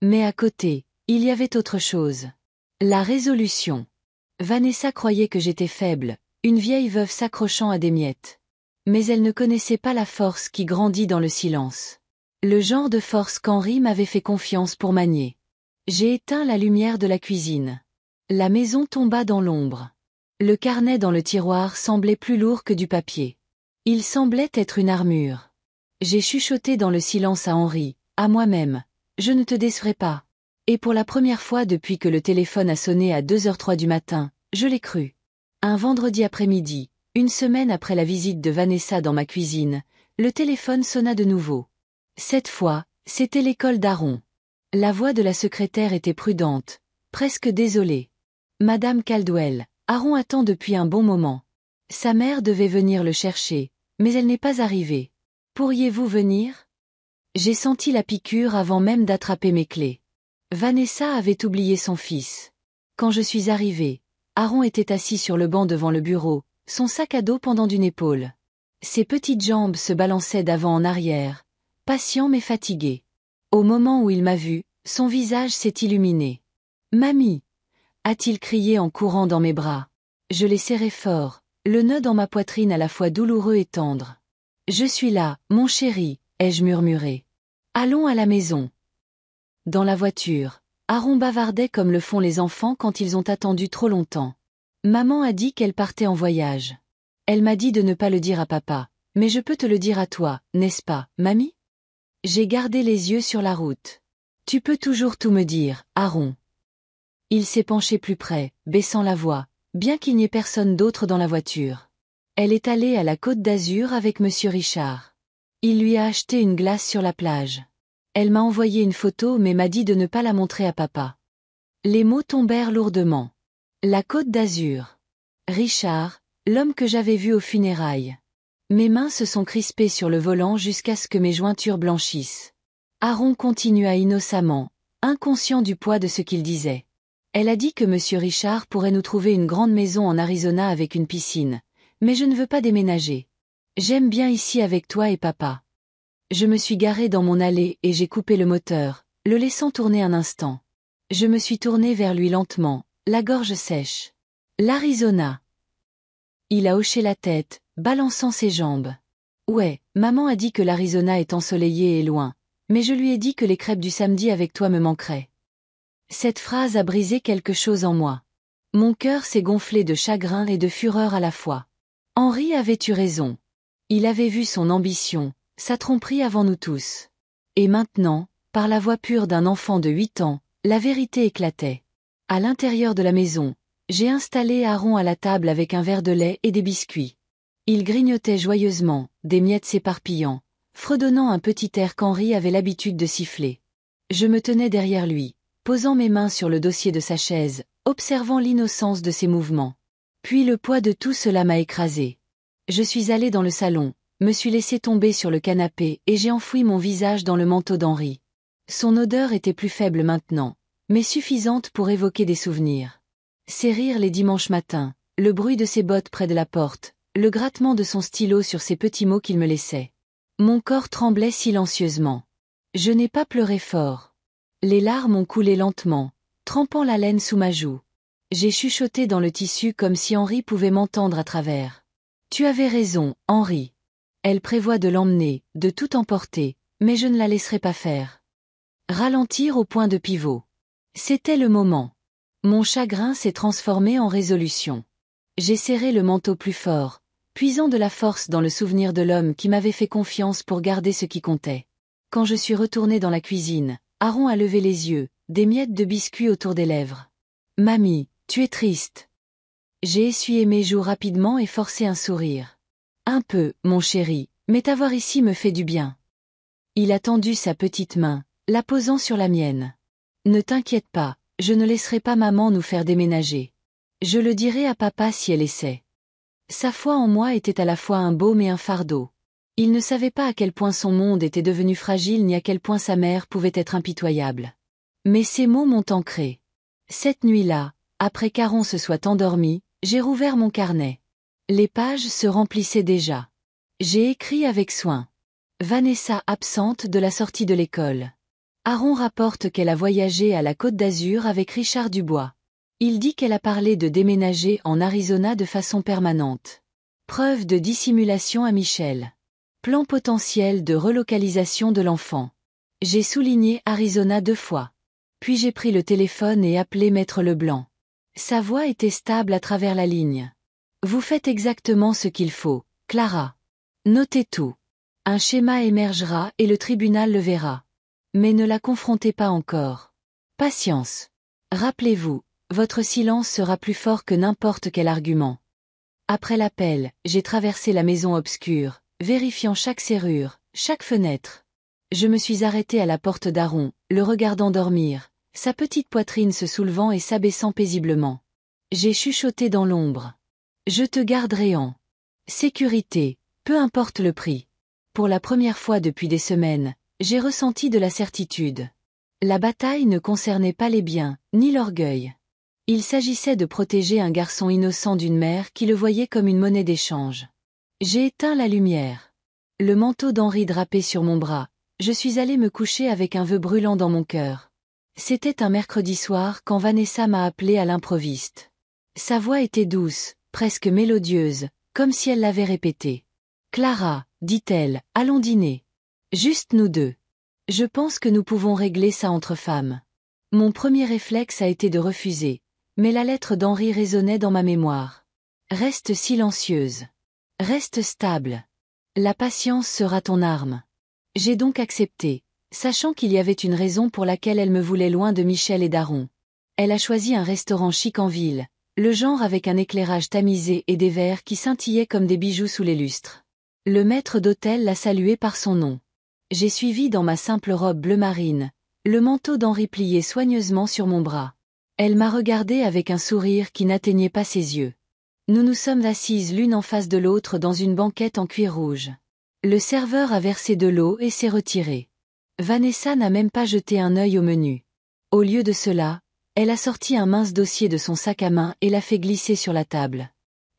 Mais à côté, il y avait autre chose. La résolution. Vanessa croyait que j'étais faible, une vieille veuve s'accrochant à des miettes. Mais elle ne connaissait pas la force qui grandit dans le silence. Le genre de force qu'Henri m'avait fait confiance pour manier. J'ai éteint la lumière de la cuisine. La maison tomba dans l'ombre. Le carnet dans le tiroir semblait plus lourd que du papier. Il semblait être une armure. J'ai chuchoté dans le silence à Henri, à moi-même. Je ne te décevrai pas. Et pour la première fois depuis que le téléphone a sonné à 2h03 du matin, je l'ai cru. Un vendredi après-midi, une semaine après la visite de Vanessa dans ma cuisine, le téléphone sonna de nouveau. Cette fois, c'était l'école d'Aaron. La voix de la secrétaire était prudente, presque désolée. Madame Caldwell, Aaron attend depuis un bon moment. Sa mère devait venir le chercher, mais elle n'est pas arrivée. Pourriez-vous venir? J'ai senti la piqûre avant même d'attraper mes clés. Vanessa avait oublié son fils. Quand je suis arrivée, Aaron était assis sur le banc devant le bureau, son sac à dos pendant d'une épaule. Ses petites jambes se balançaient d'avant en arrière, patient mais fatigué. Au moment où il m'a vu, son visage s'est illuminé. « Mamie !» a-t-il crié en courant dans mes bras. Je l'ai serré fort, le nœud dans ma poitrine à la fois douloureux et tendre. « Je suis là, mon chéri !» ai-je murmuré. « Allons à la maison. » Dans la voiture, Aaron bavardait comme le font les enfants quand ils ont attendu trop longtemps. Maman a dit qu'elle partait en voyage. Elle m'a dit de ne pas le dire à papa, mais je peux te le dire à toi, n'est-ce pas, mamie? J'ai gardé les yeux sur la route. Tu peux toujours tout me dire, Aaron. Il s'est penché plus près, baissant la voix, bien qu'il n'y ait personne d'autre dans la voiture. Elle est allée à la Côte d'Azur avec monsieur Richard. Il lui a acheté une glace sur la plage. Elle m'a envoyé une photo mais m'a dit de ne pas la montrer à papa. Les mots tombèrent lourdement. La Côte d'Azur. Richard, l'homme que j'avais vu aux funérailles. Mes mains se sont crispées sur le volant jusqu'à ce que mes jointures blanchissent. Aaron continua innocemment, inconscient du poids de ce qu'il disait. Elle a dit que monsieur Richard pourrait nous trouver une grande maison en Arizona avec une piscine, mais je ne veux pas déménager. J'aime bien ici avec toi et papa. Je me suis garée dans mon allée et j'ai coupé le moteur, le laissant tourner un instant. Je me suis tournée vers lui lentement, la gorge sèche. L'Arizona. Il a hoché la tête, balançant ses jambes. Ouais, maman a dit que l'Arizona est ensoleillé et loin, mais je lui ai dit que les crêpes du samedi avec toi me manqueraient. Cette phrase a brisé quelque chose en moi. Mon cœur s'est gonflé de chagrin et de fureur à la fois. Henri avait eu raison. Il avait vu son ambition, sa tromperie avant nous tous. Et maintenant, par la voix pure d'un enfant de 8 ans, la vérité éclatait. À l'intérieur de la maison, j'ai installé Aaron à la table avec un verre de lait et des biscuits. Il grignotait joyeusement, des miettes s'éparpillant, fredonnant un petit air qu'Henri avait l'habitude de siffler. Je me tenais derrière lui, posant mes mains sur le dossier de sa chaise, observant l'innocence de ses mouvements. Puis le poids de tout cela m'a écrasé. Je suis allé dans le salon, me suis laissé tomber sur le canapé et j'ai enfoui mon visage dans le manteau d'Henri. Son odeur était plus faible maintenant, mais suffisante pour évoquer des souvenirs. Ses rires les dimanches matins, le bruit de ses bottes près de la porte, le grattement de son stylo sur ces petits mots qu'il me laissait. Mon corps tremblait silencieusement. Je n'ai pas pleuré fort. Les larmes ont coulé lentement, trempant la laine sous ma joue. J'ai chuchoté dans le tissu comme si Henri pouvait m'entendre à travers. Tu avais raison, Henri. Elle prévoit de l'emmener, de tout emporter, mais je ne la laisserai pas faire. Ralentir au point de pivot. C'était le moment. Mon chagrin s'est transformé en résolution. J'ai serré le manteau plus fort, puisant de la force dans le souvenir de l'homme qui m'avait fait confiance pour garder ce qui comptait. Quand je suis retournée dans la cuisine, Aaron a levé les yeux, des miettes de biscuits autour des lèvres. « Mamie, tu es triste. » J'ai essuyé mes joues rapidement et forcé un sourire. « Un peu, mon chéri, mais t'avoir ici me fait du bien. » Il a tendu sa petite main, la posant sur la mienne. « Ne t'inquiète pas, je ne laisserai pas maman nous faire déménager. Je le dirai à papa si elle essaie. » Sa foi en moi était à la fois un baume et un fardeau. Il ne savait pas à quel point son monde était devenu fragile ni à quel point sa mère pouvait être impitoyable. Mais ces mots m'ont ancré. Cette nuit-là, après qu'Aaron se soit endormi, j'ai rouvert mon carnet. Les pages se remplissaient déjà. J'ai écrit avec soin. Vanessa absente de la sortie de l'école. Aaron rapporte qu'elle a voyagé à la Côte d'Azur avec Richard Dubois. Il dit qu'elle a parlé de déménager en Arizona de façon permanente. Preuve de dissimulation à Michel. Plan potentiel de relocalisation de l'enfant. J'ai souligné Arizona 2 fois. Puis j'ai pris le téléphone et appelé Maître Leblanc. Sa voix était stable à travers la ligne. Vous faites exactement ce qu'il faut, Clara. Notez tout. Un schéma émergera et le tribunal le verra. Mais ne la confrontez pas encore. Patience. Rappelez-vous, votre silence sera plus fort que n'importe quel argument. Après l'appel, j'ai traversé la maison obscure, vérifiant chaque serrure, chaque fenêtre. Je me suis arrêtée à la porte d'Aaron, le regardant dormir, sa petite poitrine se soulevant et s'abaissant paisiblement. J'ai chuchoté dans l'ombre. Je te garderai en sécurité, peu importe le prix. Pour la première fois depuis des semaines, j'ai ressenti de la certitude. La bataille ne concernait pas les biens, ni l'orgueil. Il s'agissait de protéger un garçon innocent d'une mère qui le voyait comme une monnaie d'échange. J'ai éteint la lumière. Le manteau d'Henri drapé sur mon bras, je suis allée me coucher avec un vœu brûlant dans mon cœur. C'était un mercredi soir quand Vanessa m'a appelé à l'improviste. Sa voix était douce, presque mélodieuse, comme si elle l'avait répété. Clara, dit-elle, allons dîner. Juste nous deux. Je pense que nous pouvons régler ça entre femmes. Mon premier réflexe a été de refuser, mais la lettre d'Henri résonnait dans ma mémoire. Reste silencieuse. Reste stable. La patience sera ton arme. J'ai donc accepté, sachant qu'il y avait une raison pour laquelle elle me voulait loin de Michel et d'Aaron. Elle a choisi un restaurant chic en ville, le genre avec un éclairage tamisé et des verres qui scintillaient comme des bijoux sous les lustres. Le maître d'hôtel l'a salué par son nom. J'ai suivi dans ma simple robe bleu marine, le manteau d'Henri plié soigneusement sur mon bras. Elle m'a regardé avec un sourire qui n'atteignait pas ses yeux. Nous nous sommes assises l'une en face de l'autre dans une banquette en cuir rouge. Le serveur a versé de l'eau et s'est retiré. Vanessa n'a même pas jeté un œil au menu. Au lieu de cela, elle a sorti un mince dossier de son sac à main et l'a fait glisser sur la table.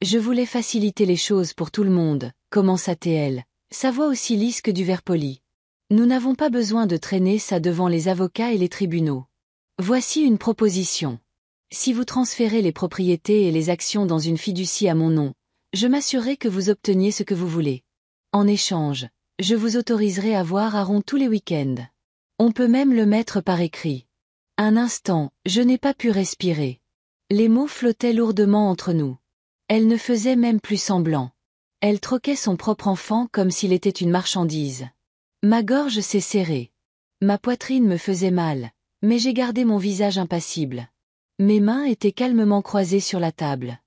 Je voulais faciliter les choses pour tout le monde, commença-t-elle, sa voix aussi lisse que du verre poli. Nous n'avons pas besoin de traîner ça devant les avocats et les tribunaux. Voici une proposition. Si vous transférez les propriétés et les actions dans une fiducie à mon nom, je m'assurerai que vous obteniez ce que vous voulez. En échange, je vous autoriserai à voir Aaron tous les week-ends. On peut même le mettre par écrit. Un instant, je n'ai pas pu respirer. Les mots flottaient lourdement entre nous. Elle ne faisait même plus semblant. Elle troquait son propre enfant comme s'il était une marchandise. Ma gorge s'est serrée. Ma poitrine me faisait mal, mais j'ai gardé mon visage impassible. Mes mains étaient calmement croisées sur la table.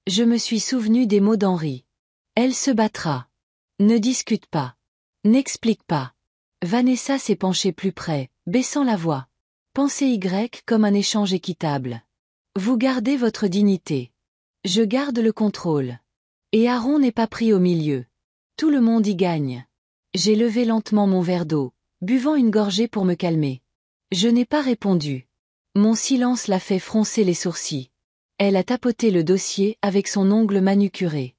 Je me suis souvenu des mots d'Henri. Elle se battra. Ne discute pas. N'explique pas. Vanessa s'est penchée plus près, baissant la voix. Pensez Y comme un échange équitable. Vous gardez votre dignité. Je garde le contrôle. Et Aaron n'est pas pris au milieu. Tout le monde y gagne. J'ai levé lentement mon verre d'eau, buvant une gorgée pour me calmer. Je n'ai pas répondu. Mon silence l'a fait froncer les sourcils. Elle a tapoté le dossier avec son ongle manucuré.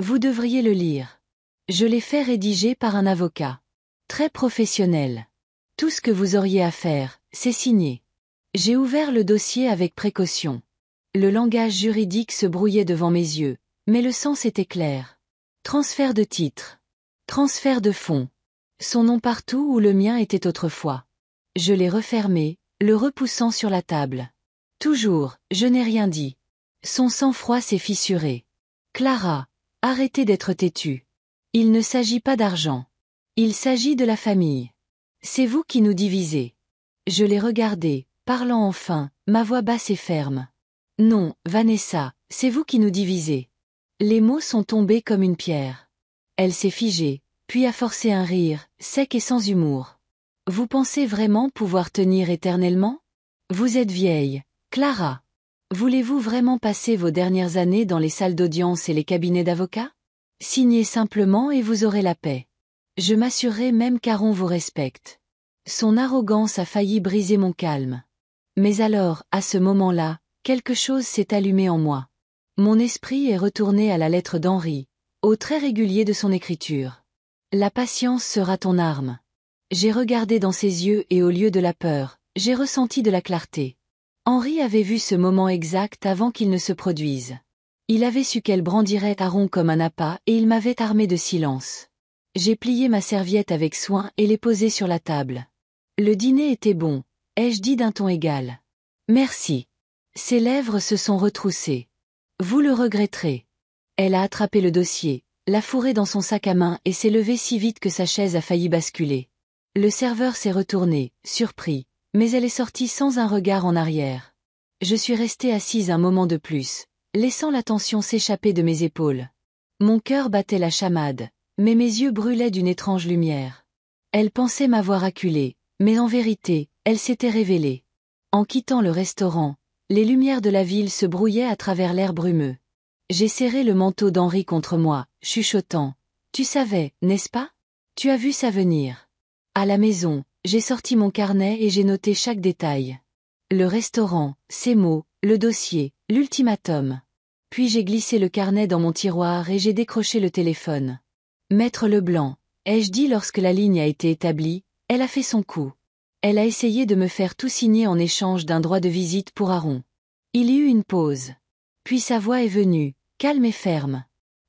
Vous devriez le lire. Je l'ai fait rédiger par un avocat. Très professionnel. Tout ce que vous auriez à faire, c'est signer. J'ai ouvert le dossier avec précaution. Le langage juridique se brouillait devant mes yeux, mais le sens était clair. Transfert de titre. Transfert de fonds. Son nom partout où le mien était autrefois. Je l'ai refermé, le repoussant sur la table. Toujours, je n'ai rien dit. Son sang-froid s'est fissuré. Clara, arrêtez d'être têtue. Il ne s'agit pas d'argent. Il s'agit de la famille. C'est vous qui nous divisez. Je l'ai regardé, parlant enfin, ma voix basse et ferme. Non, Vanessa, c'est vous qui nous divisez. Les mots sont tombés comme une pierre. Elle s'est figée, puis a forcé un rire, sec et sans humour. Vous pensez vraiment pouvoir tenir éternellement? Vous êtes vieille, Clara. Voulez-vous vraiment passer vos dernières années dans les salles d'audience et les cabinets d'avocats? Signez simplement et vous aurez la paix. Je m'assurerai même qu'Aaron vous respecte. Son arrogance a failli briser mon calme. Mais alors, à ce moment-là, quelque chose s'est allumé en moi. Mon esprit est retourné à la lettre d'Henri, au trait régulier de son écriture. La patience sera ton arme. J'ai regardé dans ses yeux et au lieu de la peur, j'ai ressenti de la clarté. Henri avait vu ce moment exact avant qu'il ne se produise. Il avait su qu'elle brandirait Aaron comme un appât et il m'avait armé de silence. J'ai plié ma serviette avec soin et l'ai posée sur la table. Le dîner était bon, ai-je dit d'un ton égal. Merci. Ses lèvres se sont retroussées. Vous le regretterez. Elle a attrapé le dossier, l'a fourré dans son sac à main et s'est levée si vite que sa chaise a failli basculer. Le serveur s'est retourné, surpris, mais elle est sortie sans un regard en arrière. Je suis restée assise un moment de plus, laissant la tension s'échapper de mes épaules. Mon cœur battait la chamade, mais mes yeux brûlaient d'une étrange lumière. Elle pensait m'avoir acculée, mais en vérité, elle s'était révélée. En quittant le restaurant, les lumières de la ville se brouillaient à travers l'air brumeux. J'ai serré le manteau d'Henri contre moi, chuchotant. Tu savais, n'est-ce pas? Tu as vu ça venir. À la maison, j'ai sorti mon carnet et j'ai noté chaque détail. Le restaurant, ses mots, le dossier, l'ultimatum. Puis j'ai glissé le carnet dans mon tiroir et j'ai décroché le téléphone. Maître Leblanc, ai-je dit lorsque la ligne a été établie, elle a fait son coup. Elle a essayé de me faire tout signer en échange d'un droit de visite pour Aron. Il y eut une pause. Puis sa voix est venue, calme et ferme.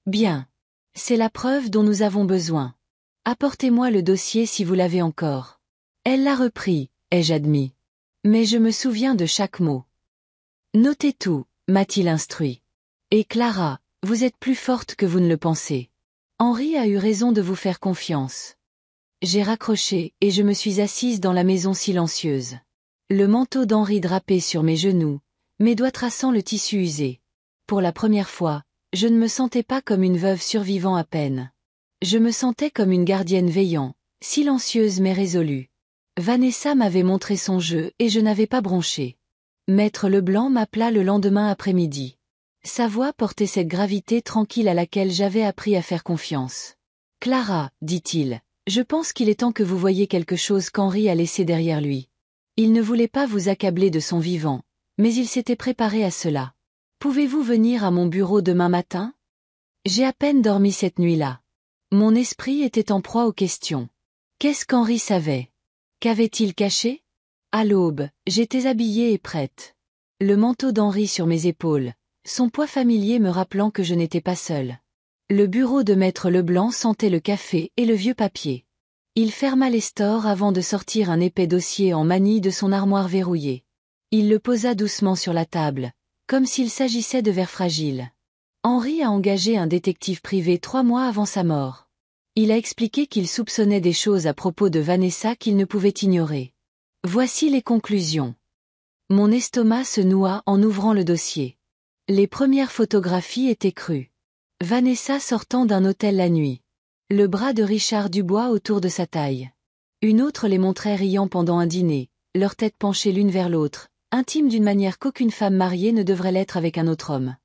Bien. C'est la preuve dont nous avons besoin. Apportez-moi le dossier si vous l'avez encore. Elle l'a repris, ai-je admis. Mais je me souviens de chaque mot. Notez tout, m'a-t-il instruit. Et Clara, vous êtes plus forte que vous ne le pensez. Henri a eu raison de vous faire confiance. J'ai raccroché et je me suis assise dans la maison silencieuse. Le manteau d'Henri drapé sur mes genoux, mes doigts traçant le tissu usé. Pour la première fois, je ne me sentais pas comme une veuve survivant à peine. Je me sentais comme une gardienne veillant, silencieuse mais résolue. Vanessa m'avait montré son jeu et je n'avais pas bronché. Maître Leblanc m'appela le lendemain après-midi. Sa voix portait cette gravité tranquille à laquelle j'avais appris à faire confiance. « Clara, dit-il, je pense qu'il est temps que vous voyiez quelque chose qu'Henri a laissé derrière lui. Il ne voulait pas vous accabler de son vivant, mais il s'était préparé à cela. Pouvez-vous venir à mon bureau demain matin ? J'ai à peine dormi cette nuit-là. Mon esprit était en proie aux questions. Qu'est-ce qu'Henri savait ? Qu'avait-il caché ? À l'aube, j'étais habillée et prête. Le manteau d'Henri sur mes épaules, son poids familier me rappelant que je n'étais pas seule. Le bureau de Maître Leblanc sentait le café et le vieux papier. Il ferma les stores avant de sortir un épais dossier en manille de son armoire verrouillée. Il le posa doucement sur la table, comme s'il s'agissait de verres fragiles. Henri a engagé un détective privé 3 mois avant sa mort. Il a expliqué qu'il soupçonnait des choses à propos de Vanessa qu'il ne pouvait ignorer. Voici les conclusions. Mon estomac se noua en ouvrant le dossier. Les premières photographies étaient crues. Vanessa sortant d'un hôtel la nuit. Le bras de Richard Dubois autour de sa taille. Une autre les montrait riant pendant un dîner, leurs têtes penchées l'une vers l'autre, intimes d'une manière qu'aucune femme mariée ne devrait l'être avec un autre homme.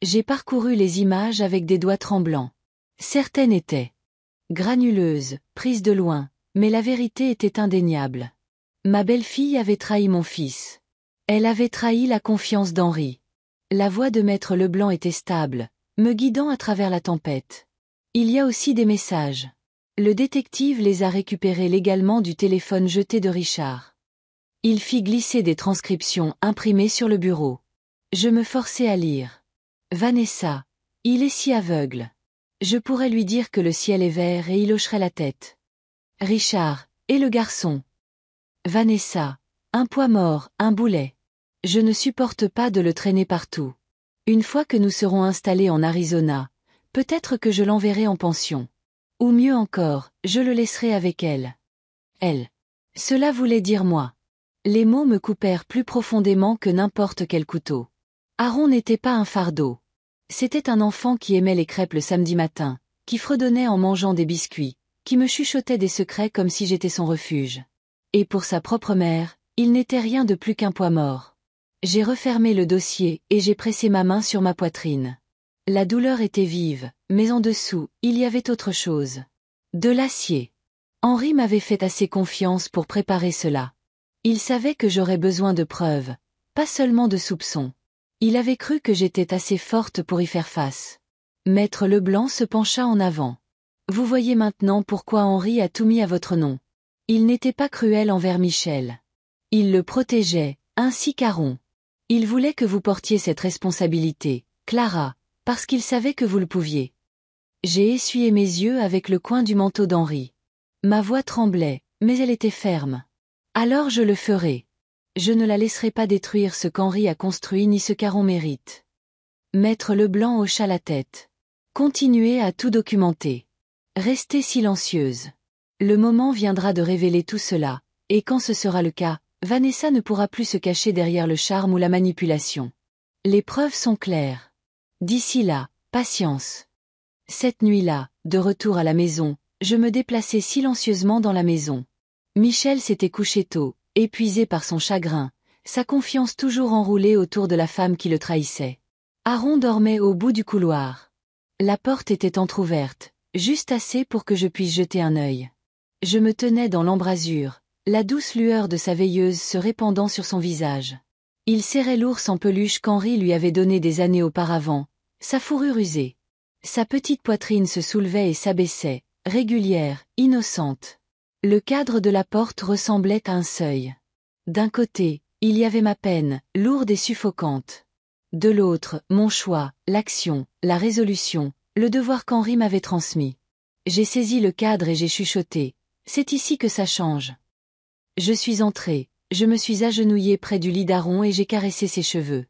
J'ai parcouru les images avec des doigts tremblants. Certaines étaient granuleuses, prises de loin, mais la vérité était indéniable. Ma belle-fille avait trahi mon fils. Elle avait trahi la confiance d'Henri. La voix de Maître Leblanc était stable, me guidant à travers la tempête. Il y a aussi des messages. Le détective les a récupérés légalement du téléphone jeté de Richard. Il fit glisser des transcriptions imprimées sur le bureau. Je me forçai à lire. Vanessa, il est si aveugle. Je pourrais lui dire que le ciel est vert et il hocherait la tête. Richard, et le garçon. Vanessa, un poids mort, un boulet. Je ne supporte pas de le traîner partout. Une fois que nous serons installés en Arizona, peut-être que je l'enverrai en pension. Ou mieux encore, je le laisserai avec elle. Elle. Cela voulait dire moi. Les mots me coupèrent plus profondément que n'importe quel couteau. Aron n'était pas un fardeau. C'était un enfant qui aimait les crêpes le samedi matin, qui fredonnait en mangeant des biscuits, qui me chuchotait des secrets comme si j'étais son refuge. Et pour sa propre mère, il n'était rien de plus qu'un poids mort. J'ai refermé le dossier et j'ai pressé ma main sur ma poitrine. La douleur était vive, mais en dessous, il y avait autre chose. De l'acier. Henri m'avait fait assez confiance pour préparer cela. Il savait que j'aurais besoin de preuves, pas seulement de soupçons. Il avait cru que j'étais assez forte pour y faire face. Maître Leblanc se pencha en avant. Vous voyez maintenant pourquoi Henri a tout mis à votre nom. Il n'était pas cruel envers Michel. Il le protégeait, ainsi qu'Aron. Il voulait que vous portiez cette responsabilité, Clara, parce qu'il savait que vous le pouviez. J'ai essuyé mes yeux avec le coin du manteau d'Henri. Ma voix tremblait, mais elle était ferme. Alors je le ferai. Je ne la laisserai pas détruire ce qu'Henri a construit ni ce qu'Aron mérite. Maître Leblanc hocha la tête. Continuez à tout documenter. Restez silencieuse. Le moment viendra de révéler tout cela, et quand ce sera le cas, Vanessa ne pourra plus se cacher derrière le charme ou la manipulation. Les preuves sont claires. D'ici là, patience. Cette nuit-là, de retour à la maison, je me déplaçais silencieusement dans la maison. Michel s'était couché tôt, épuisé par son chagrin, sa confiance toujours enroulée autour de la femme qui le trahissait. Aron dormait au bout du couloir. La porte était entr'ouverte, juste assez pour que je puisse jeter un œil. Je me tenais dans l'embrasure, la douce lueur de sa veilleuse se répandant sur son visage. Il serrait l'ours en peluche qu'Henri lui avait donné des années auparavant, sa fourrure usée. Sa petite poitrine se soulevait et s'abaissait, régulière, innocente. Le cadre de la porte ressemblait à un seuil. D'un côté, il y avait ma peine, lourde et suffocante. De l'autre, mon choix, l'action, la résolution, le devoir qu'Henri m'avait transmis. J'ai saisi le cadre et j'ai chuchoté. C'est ici que ça change. Je suis entrée, je me suis agenouillée près du lit d'Aaron et j'ai caressé ses cheveux.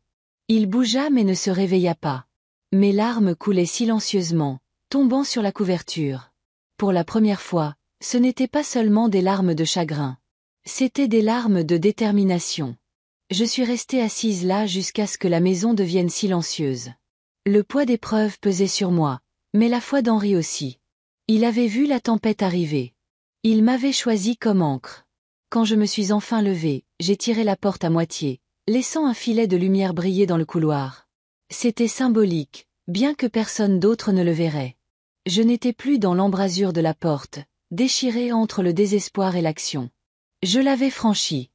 Il bougea mais ne se réveilla pas. Mes larmes coulaient silencieusement, tombant sur la couverture. Pour la première fois, ce n'étaient pas seulement des larmes de chagrin. C'étaient des larmes de détermination. Je suis restée assise là jusqu'à ce que la maison devienne silencieuse. Le poids des preuves pesait sur moi, mais la foi d'Henri aussi. Il avait vu la tempête arriver. Il m'avait choisi comme ancre. Quand je me suis enfin levée, j'ai tiré la porte à moitié, laissant un filet de lumière briller dans le couloir. C'était symbolique, bien que personne d'autre ne le verrait. Je n'étais plus dans l'embrasure de la porte, déchirée entre le désespoir et l'action. Je l'avais franchie.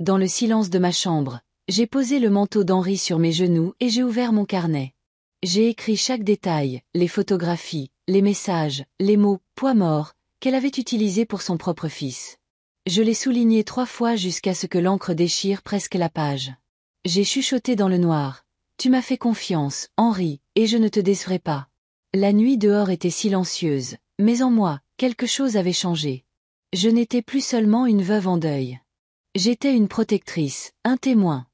Dans le silence de ma chambre, j'ai posé le manteau d'Henri sur mes genoux et j'ai ouvert mon carnet. J'ai écrit chaque détail, les photographies, les messages, les mots « poids mort » qu'elle avait utilisés pour son propre fils. Je l'ai souligné 3 fois jusqu'à ce que l'encre déchire presque la page. J'ai chuchoté dans le noir. Tu m'as fait confiance, Henri, et je ne te décevrai pas. La nuit dehors était silencieuse, mais en moi, quelque chose avait changé. Je n'étais plus seulement une veuve en deuil. J'étais une protectrice, un témoin.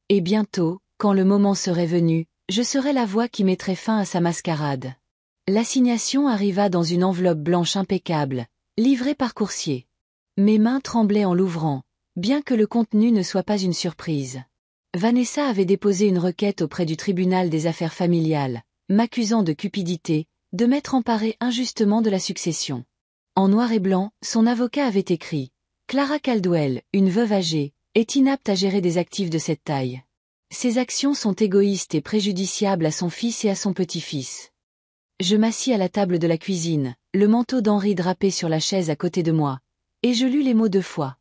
Et bientôt, quand le moment serait venu, je serais la voix qui mettrait fin à sa mascarade. L'assignation arriva dans une enveloppe blanche impeccable, livrée par coursier. Mes mains tremblaient en l'ouvrant, bien que le contenu ne soit pas une surprise. Vanessa avait déposé une requête auprès du tribunal des affaires familiales, m'accusant de cupidité, de m'être emparé injustement de la succession. En noir et blanc, son avocat avait écrit « Clara Caldwell, une veuve âgée, est inapte à gérer des actifs de cette taille. Ses actions sont égoïstes et préjudiciables à son fils et à son petit-fils. » Je m'assis à la table de la cuisine, le manteau d'Henri drapé sur la chaise à côté de moi, et je lus les mots 2 fois.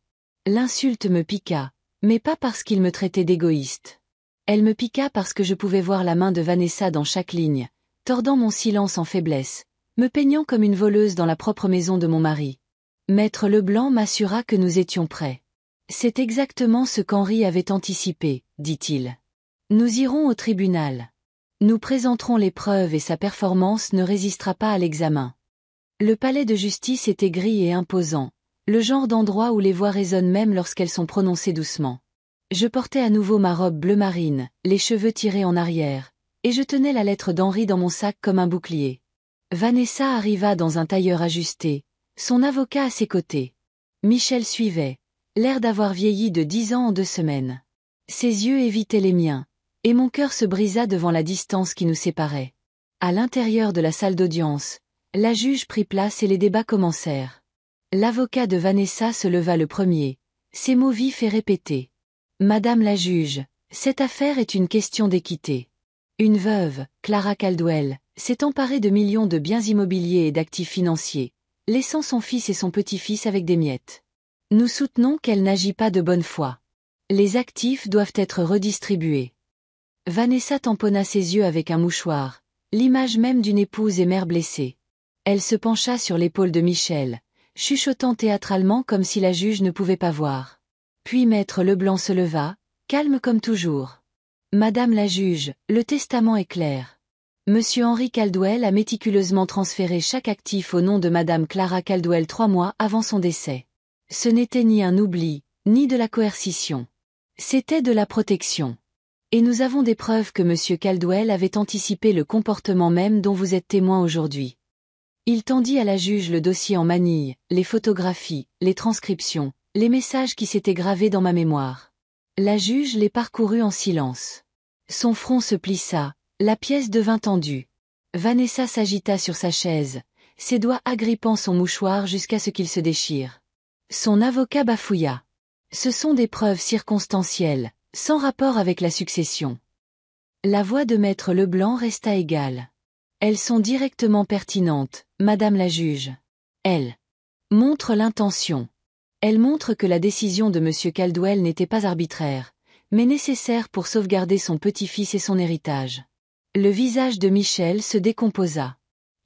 L'insulte me piqua, mais pas parce qu'il me traitait d'égoïste. Elle me piqua parce que je pouvais voir la main de Vanessa dans chaque ligne, tordant mon silence en faiblesse, me peignant comme une voleuse dans la propre maison de mon mari. Maître Leblanc m'assura que nous étions prêts. C'est exactement ce qu'Henri avait anticipé, dit-il. Nous irons au tribunal. Nous présenterons les preuves et sa performance ne résistera pas à l'examen. Le palais de justice était gris et imposant, le genre d'endroit où les voix résonnent même lorsqu'elles sont prononcées doucement. Je portais à nouveau ma robe bleu marine, les cheveux tirés en arrière, et je tenais la lettre d'Henri dans mon sac comme un bouclier. Vanessa arriva dans un tailleur ajusté, son avocat à ses côtés. Michel suivait, l'air d'avoir vieilli de 10 ans en 2 semaines. Ses yeux évitaient les miens, et mon cœur se brisa devant la distance qui nous séparait. À l'intérieur de la salle d'audience, la juge prit place et les débats commencèrent. L'avocat de Vanessa se leva le premier, ses mots vifs et répétés. « Madame la juge, cette affaire est une question d'équité. Une veuve, Clara Caldwell, s'est emparée de millions de biens immobiliers et d'actifs financiers, laissant son fils et son petit-fils avec des miettes. Nous soutenons qu'elle n'agit pas de bonne foi. Les actifs doivent être redistribués. » Vanessa tamponna ses yeux avec un mouchoir, l'image même d'une épouse et mère blessée. Elle se pencha sur l'épaule de Michel, chuchotant théâtralement comme si la juge ne pouvait pas voir. Puis maître Leblanc se leva, calme comme toujours. « Madame la juge, le testament est clair. Monsieur Henri Caldwell a méticuleusement transféré chaque actif au nom de Madame Clara Caldwell 3 mois avant son décès. Ce n'était ni un oubli, ni de la coercition. C'était de la protection. Et nous avons des preuves que Monsieur Caldwell avait anticipé le comportement même dont vous êtes témoin aujourd'hui. » Il tendit à la juge le dossier en manille, les photographies, les transcriptions, les messages qui s'étaient gravés dans ma mémoire. La juge les parcourut en silence. Son front se plissa, la pièce devint tendue. Vanessa s'agita sur sa chaise, ses doigts agrippant son mouchoir jusqu'à ce qu'il se déchire. Son avocat bafouilla. « Ce sont des preuves circonstancielles, sans rapport avec la succession. » La voix de maître Leblanc resta égale. « Elles sont directement pertinentes, madame la juge. Elles montrent l'intention. Elles montrent que la décision de monsieur Caldwell n'était pas arbitraire, mais nécessaire pour sauvegarder son petit-fils et son héritage. » Le visage de Michel se décomposa.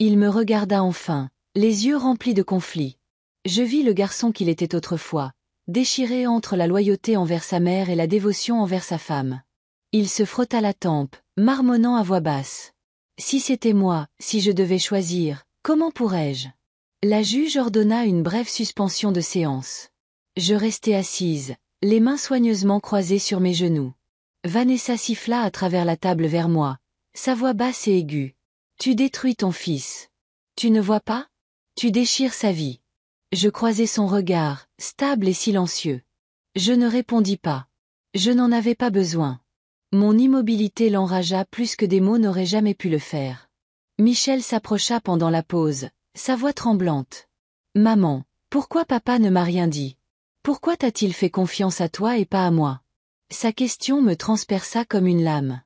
Il me regarda enfin, les yeux remplis de conflit. Je vis le garçon qu'il était autrefois, déchiré entre la loyauté envers sa mère et la dévotion envers sa femme. Il se frotta la tempe, marmonnant à voix basse. Si c'était moi, si je devais choisir, comment pourrais-je? La juge ordonna une brève suspension de séance. Je restai assise, les mains soigneusement croisées sur mes genoux. Vanessa siffla à travers la table vers moi, sa voix basse et aiguë. Tu détruis ton fils. Tu ne vois pas? Tu déchires sa vie. Je croisai son regard, stable et silencieux. Je ne répondis pas. Je n'en avais pas besoin. Mon immobilité l'enragea plus que des mots n'auraient jamais pu le faire. Michel s'approcha pendant la pause, sa voix tremblante. Maman, pourquoi papa ne m'a rien dit? Pourquoi t'a-t-il fait confiance à toi et pas à moi? Sa question me transperça comme une lame.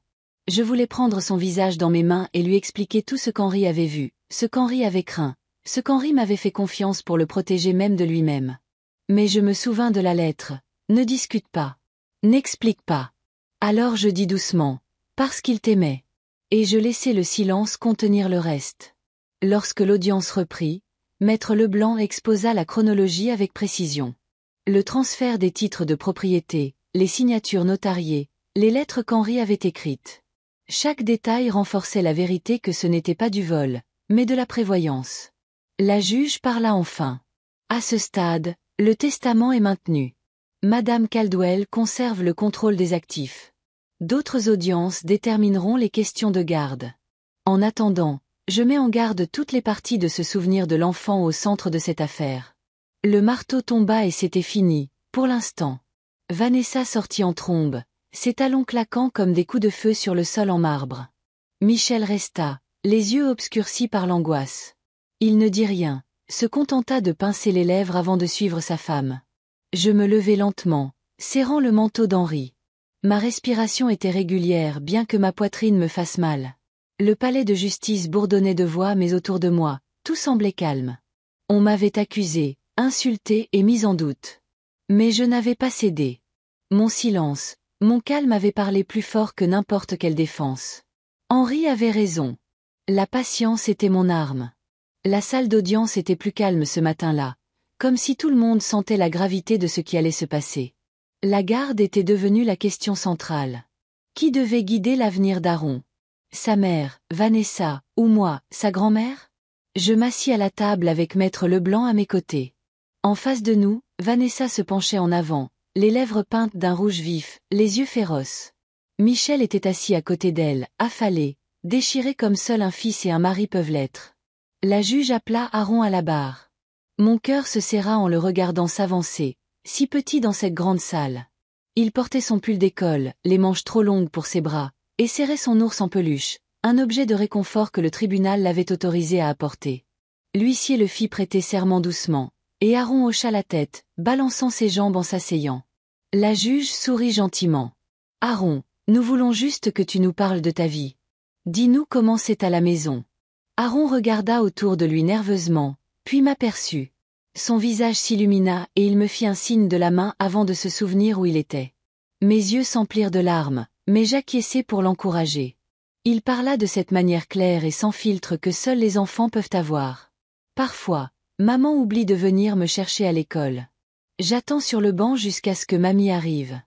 Je voulais prendre son visage dans mes mains et lui expliquer tout ce qu'Henri avait vu, ce qu'Henri avait craint, ce qu'Henri m'avait fait confiance pour le protéger même de lui-même. Mais je me souvins de la lettre. Ne discute pas. N'explique pas. Alors je dis doucement, parce qu'il t'aimait. Et je laissai le silence contenir le reste. Lorsque l'audience reprit, Maître Leblanc exposa la chronologie avec précision. Le transfert des titres de propriété, les signatures notariées, les lettres qu'Henri avait écrites. Chaque détail renforçait la vérité que ce n'était pas du vol, mais de la prévoyance. La juge parla enfin. À ce stade, le testament est maintenu. Madame Caldwell conserve le contrôle des actifs. D'autres audiences détermineront les questions de garde. En attendant, je mets en garde toutes les parties de se souvenir de l'enfant au centre de cette affaire. Le marteau tomba et c'était fini, pour l'instant. Vanessa sortit en trombe, ses talons claquant comme des coups de feu sur le sol en marbre. Michel resta, les yeux obscurcis par l'angoisse. Il ne dit rien, se contenta de pincer les lèvres avant de suivre sa femme. Je me levai lentement, serrant le manteau d'Henri. Ma respiration était régulière bien que ma poitrine me fasse mal. Le palais de justice bourdonnait de voix mais autour de moi, tout semblait calme. On m'avait accusé, insulté et mis en doute. Mais je n'avais pas cédé. Mon silence, mon calme avait parlé plus fort que n'importe quelle défense. Henri avait raison. La patience était mon arme. La salle d'audience était plus calme ce matin-là, comme si tout le monde sentait la gravité de ce qui allait se passer. La garde était devenue la question centrale. Qui devait guider l'avenir d'Aaron? Sa mère, Vanessa, ou moi, sa grand-mère? Je m'assis à la table avec Maître Leblanc à mes côtés. En face de nous, Vanessa se penchait en avant, les lèvres peintes d'un rouge vif, les yeux féroces. Michel était assis à côté d'elle, affalé, déchiré comme seul un fils et un mari peuvent l'être. La juge appela Aaron à la barre. Mon cœur se serra en le regardant s'avancer, si petit dans cette grande salle. Il portait son pull d'école, les manches trop longues pour ses bras, et serrait son ours en peluche, un objet de réconfort que le tribunal l'avait autorisé à apporter. L'huissier le fit prêter serment doucement, et Aaron hocha la tête, balançant ses jambes en s'asseyant. La juge sourit gentiment. « Aaron, nous voulons juste que tu nous parles de ta vie. Dis-nous comment c'est à la maison. » Aaron regarda autour de lui nerveusement, puis m'aperçut. Son visage s'illumina et il me fit un signe de la main avant de se souvenir où il était. Mes yeux s'emplirent de larmes, mais j'acquiesçai pour l'encourager. Il parla de cette manière claire et sans filtre que seuls les enfants peuvent avoir. Parfois, maman oublie de venir me chercher à l'école. J'attends sur le banc jusqu'à ce que mamie arrive.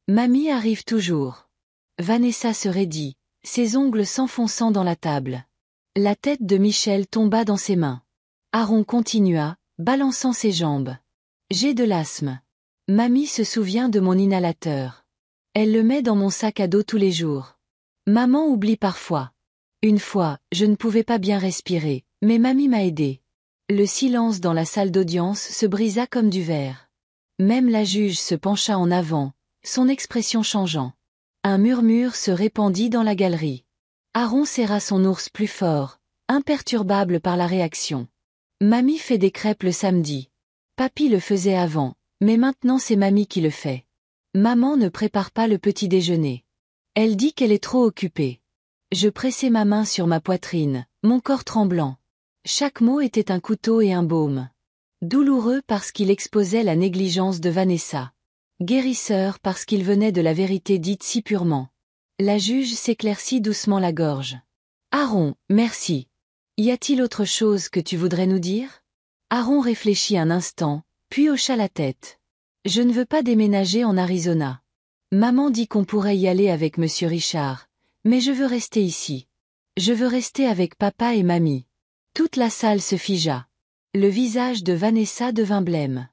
Mamie arrive toujours. Vanessa se raidit, ses ongles s'enfonçant dans la table. La tête de Michel tomba dans ses mains. Aaron continua, balançant ses jambes. J'ai de l'asthme. Mamie se souvient de mon inhalateur. Elle le met dans mon sac à dos tous les jours. Maman oublie parfois. Une fois, je ne pouvais pas bien respirer, mais mamie m'a aidé. Le silence dans la salle d'audience se brisa comme du verre. Même la juge se pencha en avant, son expression changeant. Un murmure se répandit dans la galerie. Aaron serra son ours plus fort, imperturbable par la réaction. Mamie fait des crêpes le samedi. Papy le faisait avant, mais maintenant c'est mamie qui le fait. Maman ne prépare pas le petit déjeuner. Elle dit qu'elle est trop occupée. Je pressai ma main sur ma poitrine, mon corps tremblant. Chaque mot était un couteau et un baume. Douloureux parce qu'il exposait la négligence de Vanessa. Guérisseur parce qu'il venait de la vérité dite si purement. La juge s'éclaircit doucement la gorge. Aaron, merci. Y a-t-il autre chose que tu voudrais nous dire? Aaron réfléchit un instant, puis hocha la tête. Je ne veux pas déménager en Arizona. Maman dit qu'on pourrait y aller avec Monsieur Richard, mais je veux rester ici. Je veux rester avec papa et mamie. Toute la salle se figea. Le visage de Vanessa devint blême.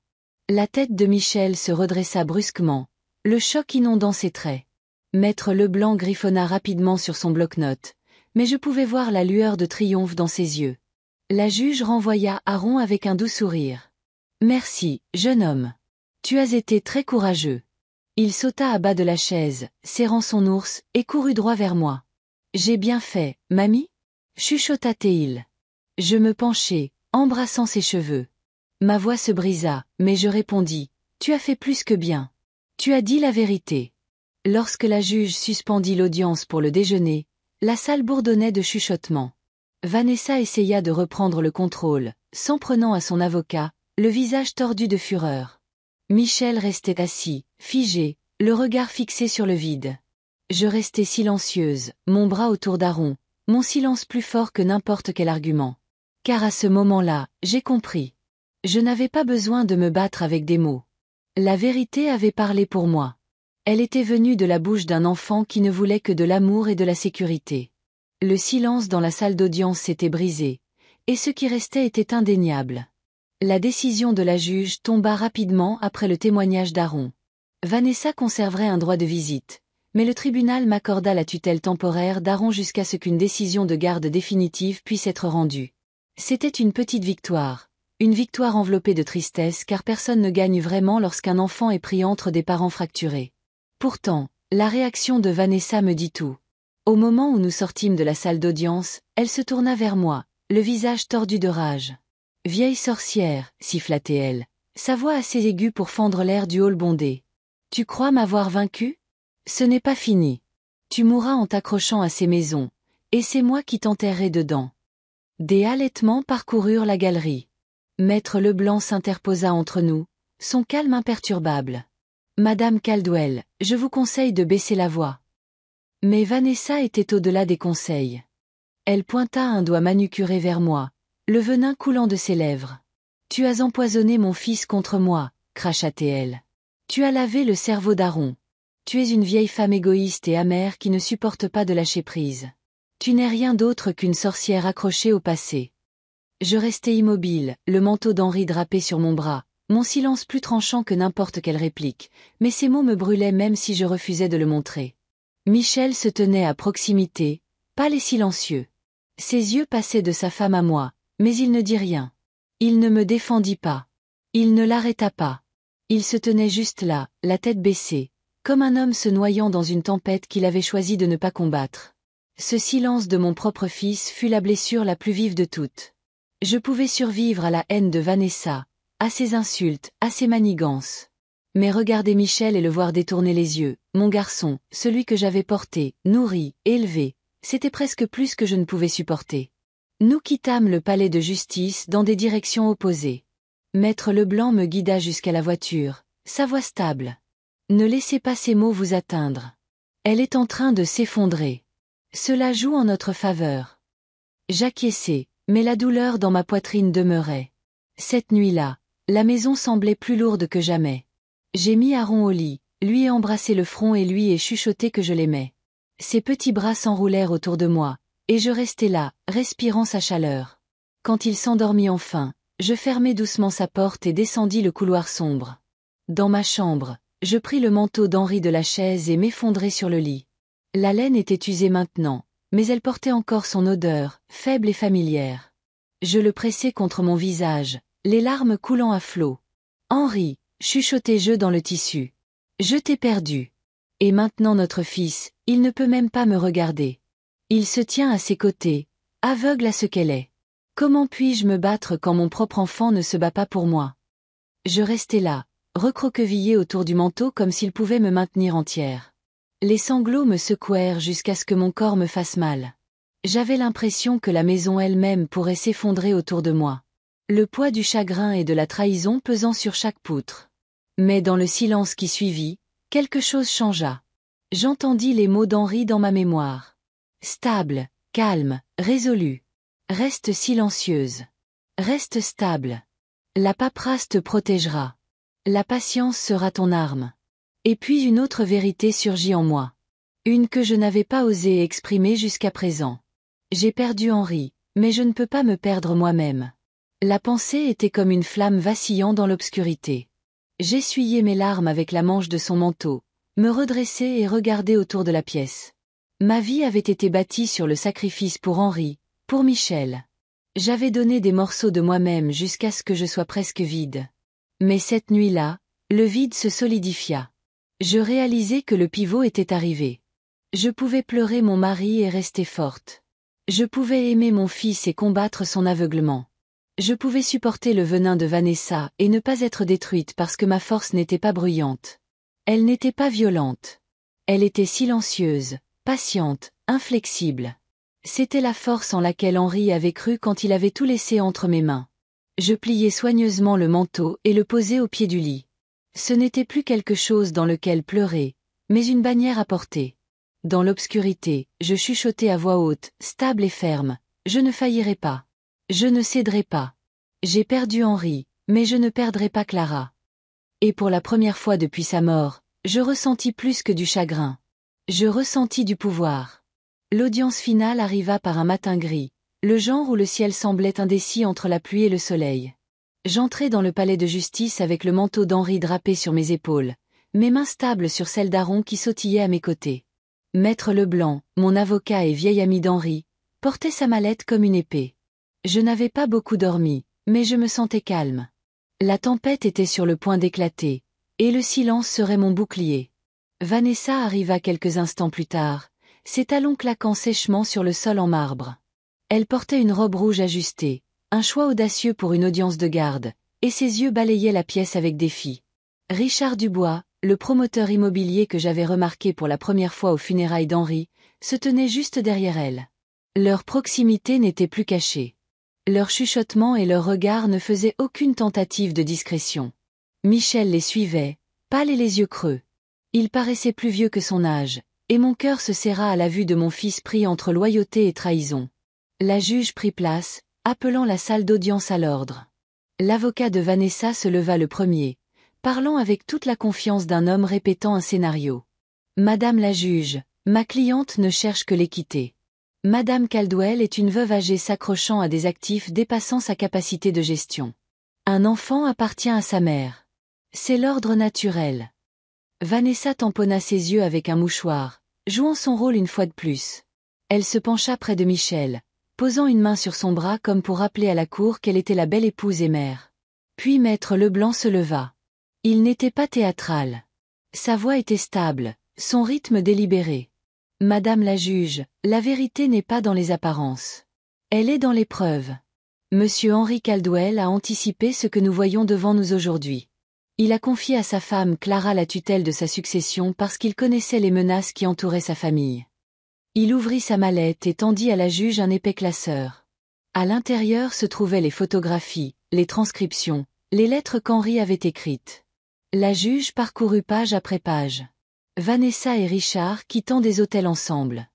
La tête de Michel se redressa brusquement, le choc inondant ses traits. Maître Leblanc griffonna rapidement sur son bloc-notes, mais je pouvais voir la lueur de triomphe dans ses yeux. La juge renvoya Aaron avec un doux sourire. « Merci, jeune homme. Tu as été très courageux. » Il sauta à bas de la chaise, serrant son ours, et courut droit vers moi. « J'ai bien fait, mamie ?» chuchota Théil. Je me penchai, embrassant ses cheveux. Ma voix se brisa, mais je répondis, « Tu as fait plus que bien. Tu as dit la vérité. » Lorsque la juge suspendit l'audience pour le déjeuner, la salle bourdonnait de chuchotements. Vanessa essaya de reprendre le contrôle, s'en prenant à son avocat, le visage tordu de fureur. Michel restait assis, figé, le regard fixé sur le vide. Je restais silencieuse, mon bras autour d'Aaron, mon silence plus fort que n'importe quel argument. Car à ce moment-là, j'ai compris. Je n'avais pas besoin de me battre avec des mots. La vérité avait parlé pour moi. Elle était venue de la bouche d'un enfant qui ne voulait que de l'amour et de la sécurité. Le silence dans la salle d'audience s'était brisé, et ce qui restait était indéniable. La décision de la juge tomba rapidement après le témoignage d'Aaron. Vanessa conserverait un droit de visite, mais le tribunal m'accorda la tutelle temporaire d'Aaron jusqu'à ce qu'une décision de garde définitive puisse être rendue. C'était une petite victoire. Une victoire enveloppée de tristesse car personne ne gagne vraiment lorsqu'un enfant est pris entre des parents fracturés. Pourtant, la réaction de Vanessa me dit tout. Au moment où nous sortîmes de la salle d'audience, elle se tourna vers moi, le visage tordu de rage. « Vieille sorcière » siffla-t-elle, sa voix assez aiguë pour fendre l'air du hall bondé. « Tu crois m'avoir vaincue? Ce n'est pas fini. Tu mourras en t'accrochant à ces maisons, et c'est moi qui t'enterrerai dedans. » Des halètements parcoururent la galerie. Maître Leblanc s'interposa entre nous, son calme imperturbable. « Madame Caldwell, je vous conseille de baisser la voix. » Mais Vanessa était au-delà des conseils. Elle pointa un doigt manucuré vers moi, le venin coulant de ses lèvres. « Tu as empoisonné mon fils contre moi, » cracha-t-elle. « Tu as lavé le cerveau d'Aaron. Tu es une vieille femme égoïste et amère qui ne supporte pas de lâcher prise. Tu n'es rien d'autre qu'une sorcière accrochée au passé. » Je restai immobile, le manteau d'Henri drapé sur mon bras, mon silence plus tranchant que n'importe quelle réplique, mais ces mots me brûlaient même si je refusais de le montrer. Michel se tenait à proximité, pâle et silencieux. Ses yeux passaient de sa femme à moi, mais il ne dit rien. Il ne me défendit pas. Il ne l'arrêta pas. Il se tenait juste là, la tête baissée, comme un homme se noyant dans une tempête qu'il avait choisi de ne pas combattre. Ce silence de mon propre fils fut la blessure la plus vive de toutes. Je pouvais survivre à la haine de Vanessa, à ses insultes, à ses manigances. Mais regarder Michel et le voir détourner les yeux, mon garçon, celui que j'avais porté, nourri, élevé, c'était presque plus que je ne pouvais supporter. Nous quittâmes le palais de justice dans des directions opposées. Maître Leblanc me guida jusqu'à la voiture, sa voix stable. « Ne laissez pas ces mots vous atteindre. Elle est en train de s'effondrer. Cela joue en notre faveur. » J'acquiesçai, mais la douleur dans ma poitrine demeurait. Cette nuit-là, la maison semblait plus lourde que jamais. J'ai mis Aaron au lit, lui ai embrassé le front et lui ai chuchoté que je l'aimais. Ses petits bras s'enroulèrent autour de moi, et je restai là, respirant sa chaleur. Quand il s'endormit enfin, je fermai doucement sa porte et descendis le couloir sombre. Dans ma chambre, je pris le manteau d'Henri de la chaise et m'effondrai sur le lit. La laine était usée maintenant, mais elle portait encore son odeur, faible et familière. Je le pressai contre mon visage, les larmes coulant à flots. « Henri !» chuchotai-je dans le tissu. « Je t'ai perdu. Et maintenant notre fils, il ne peut même pas me regarder. Il se tient à ses côtés, aveugle à ce qu'elle est. Comment puis-je me battre quand mon propre enfant ne se bat pas pour moi? » Je restai là, recroquevillé autour du manteau comme s'il pouvait me maintenir entière. Les sanglots me secouèrent jusqu'à ce que mon corps me fasse mal. J'avais l'impression que la maison elle-même pourrait s'effondrer autour de moi. Le poids du chagrin et de la trahison pesant sur chaque poutre. Mais dans le silence qui suivit, quelque chose changea. J'entendis les mots d'Henri dans ma mémoire. Stable, calme, résolu. Reste silencieuse. Reste stable. La paperasse te protégera. La patience sera ton arme. Et puis une autre vérité surgit en moi. Une que je n'avais pas osé exprimer jusqu'à présent. J'ai perdu Henri, mais je ne peux pas me perdre moi-même. La pensée était comme une flamme vacillant dans l'obscurité. J'essuyai mes larmes avec la manche de son manteau, me redressai et regardai autour de la pièce. Ma vie avait été bâtie sur le sacrifice pour Henri, pour Michel. J'avais donné des morceaux de moi-même jusqu'à ce que je sois presque vide. Mais cette nuit-là, le vide se solidifia. Je réalisai que le pivot était arrivé. Je pouvais pleurer mon mari et rester forte. Je pouvais aimer mon fils et combattre son aveuglement. Je pouvais supporter le venin de Vanessa et ne pas être détruite parce que ma force n'était pas bruyante. Elle n'était pas violente. Elle était silencieuse, patiente, inflexible. C'était la force en laquelle Henri avait cru quand il avait tout laissé entre mes mains. Je pliai soigneusement le manteau et le posai au pied du lit. Ce n'était plus quelque chose dans lequel pleurer, mais une bannière à porter. Dans l'obscurité, je chuchotai à voix haute, stable et ferme, je ne faillirai pas. Je ne céderai pas. J'ai perdu Henri, mais je ne perdrai pas Clara. Et pour la première fois depuis sa mort, je ressentis plus que du chagrin. Je ressentis du pouvoir. L'audience finale arriva par un matin gris, le genre où le ciel semblait indécis entre la pluie et le soleil. J'entrai dans le palais de justice avec le manteau d'Henri drapé sur mes épaules, mes mains stables sur celles d'Aaron qui sautillait à mes côtés. Maître Leblanc, mon avocat et vieil ami d'Henri, portait sa mallette comme une épée. Je n'avais pas beaucoup dormi, mais je me sentais calme. La tempête était sur le point d'éclater, et le silence serait mon bouclier. Vanessa arriva quelques instants plus tard, ses talons claquant sèchement sur le sol en marbre. Elle portait une robe rouge ajustée, un choix audacieux pour une audience de garde, et ses yeux balayaient la pièce avec défi. Richard Dubois, le promoteur immobilier que j'avais remarqué pour la première fois aux funérailles d'Henri, se tenait juste derrière elle. Leur proximité n'était plus cachée. Leur chuchotement et leur regard ne faisaient aucune tentative de discrétion. Michel les suivait, pâle et les yeux creux. Il paraissait plus vieux que son âge, et mon cœur se serra à la vue de mon fils pris entre loyauté et trahison. La juge prit place, appelant la salle d'audience à l'ordre. L'avocat de Vanessa se leva le premier, parlant avec toute la confiance d'un homme répétant un scénario. « Madame la juge, ma cliente ne cherche que l'équité. Madame Caldwell est une veuve âgée s'accrochant à des actifs dépassant sa capacité de gestion. Un enfant appartient à sa mère. C'est l'ordre naturel. » Vanessa tamponna ses yeux avec un mouchoir, jouant son rôle une fois de plus. Elle se pencha près de Michel, posant une main sur son bras comme pour rappeler à la cour qu'elle était la belle épouse et mère. Puis Maître Leblanc se leva. Il n'était pas théâtral. Sa voix était stable, son rythme délibéré. « Madame la juge, la vérité n'est pas dans les apparences. Elle est dans les preuves. Monsieur Henri Caldwell a anticipé ce que nous voyons devant nous aujourd'hui. Il a confié à sa femme Clara la tutelle de sa succession parce qu'il connaissait les menaces qui entouraient sa famille. Il ouvrit sa mallette et tendit à la juge un épais classeur. À l'intérieur se trouvaient les photographies, les transcriptions, les lettres qu'Henri avait écrites. La juge parcourut page après page. Vanessa et Richard quittant des hôtels ensemble.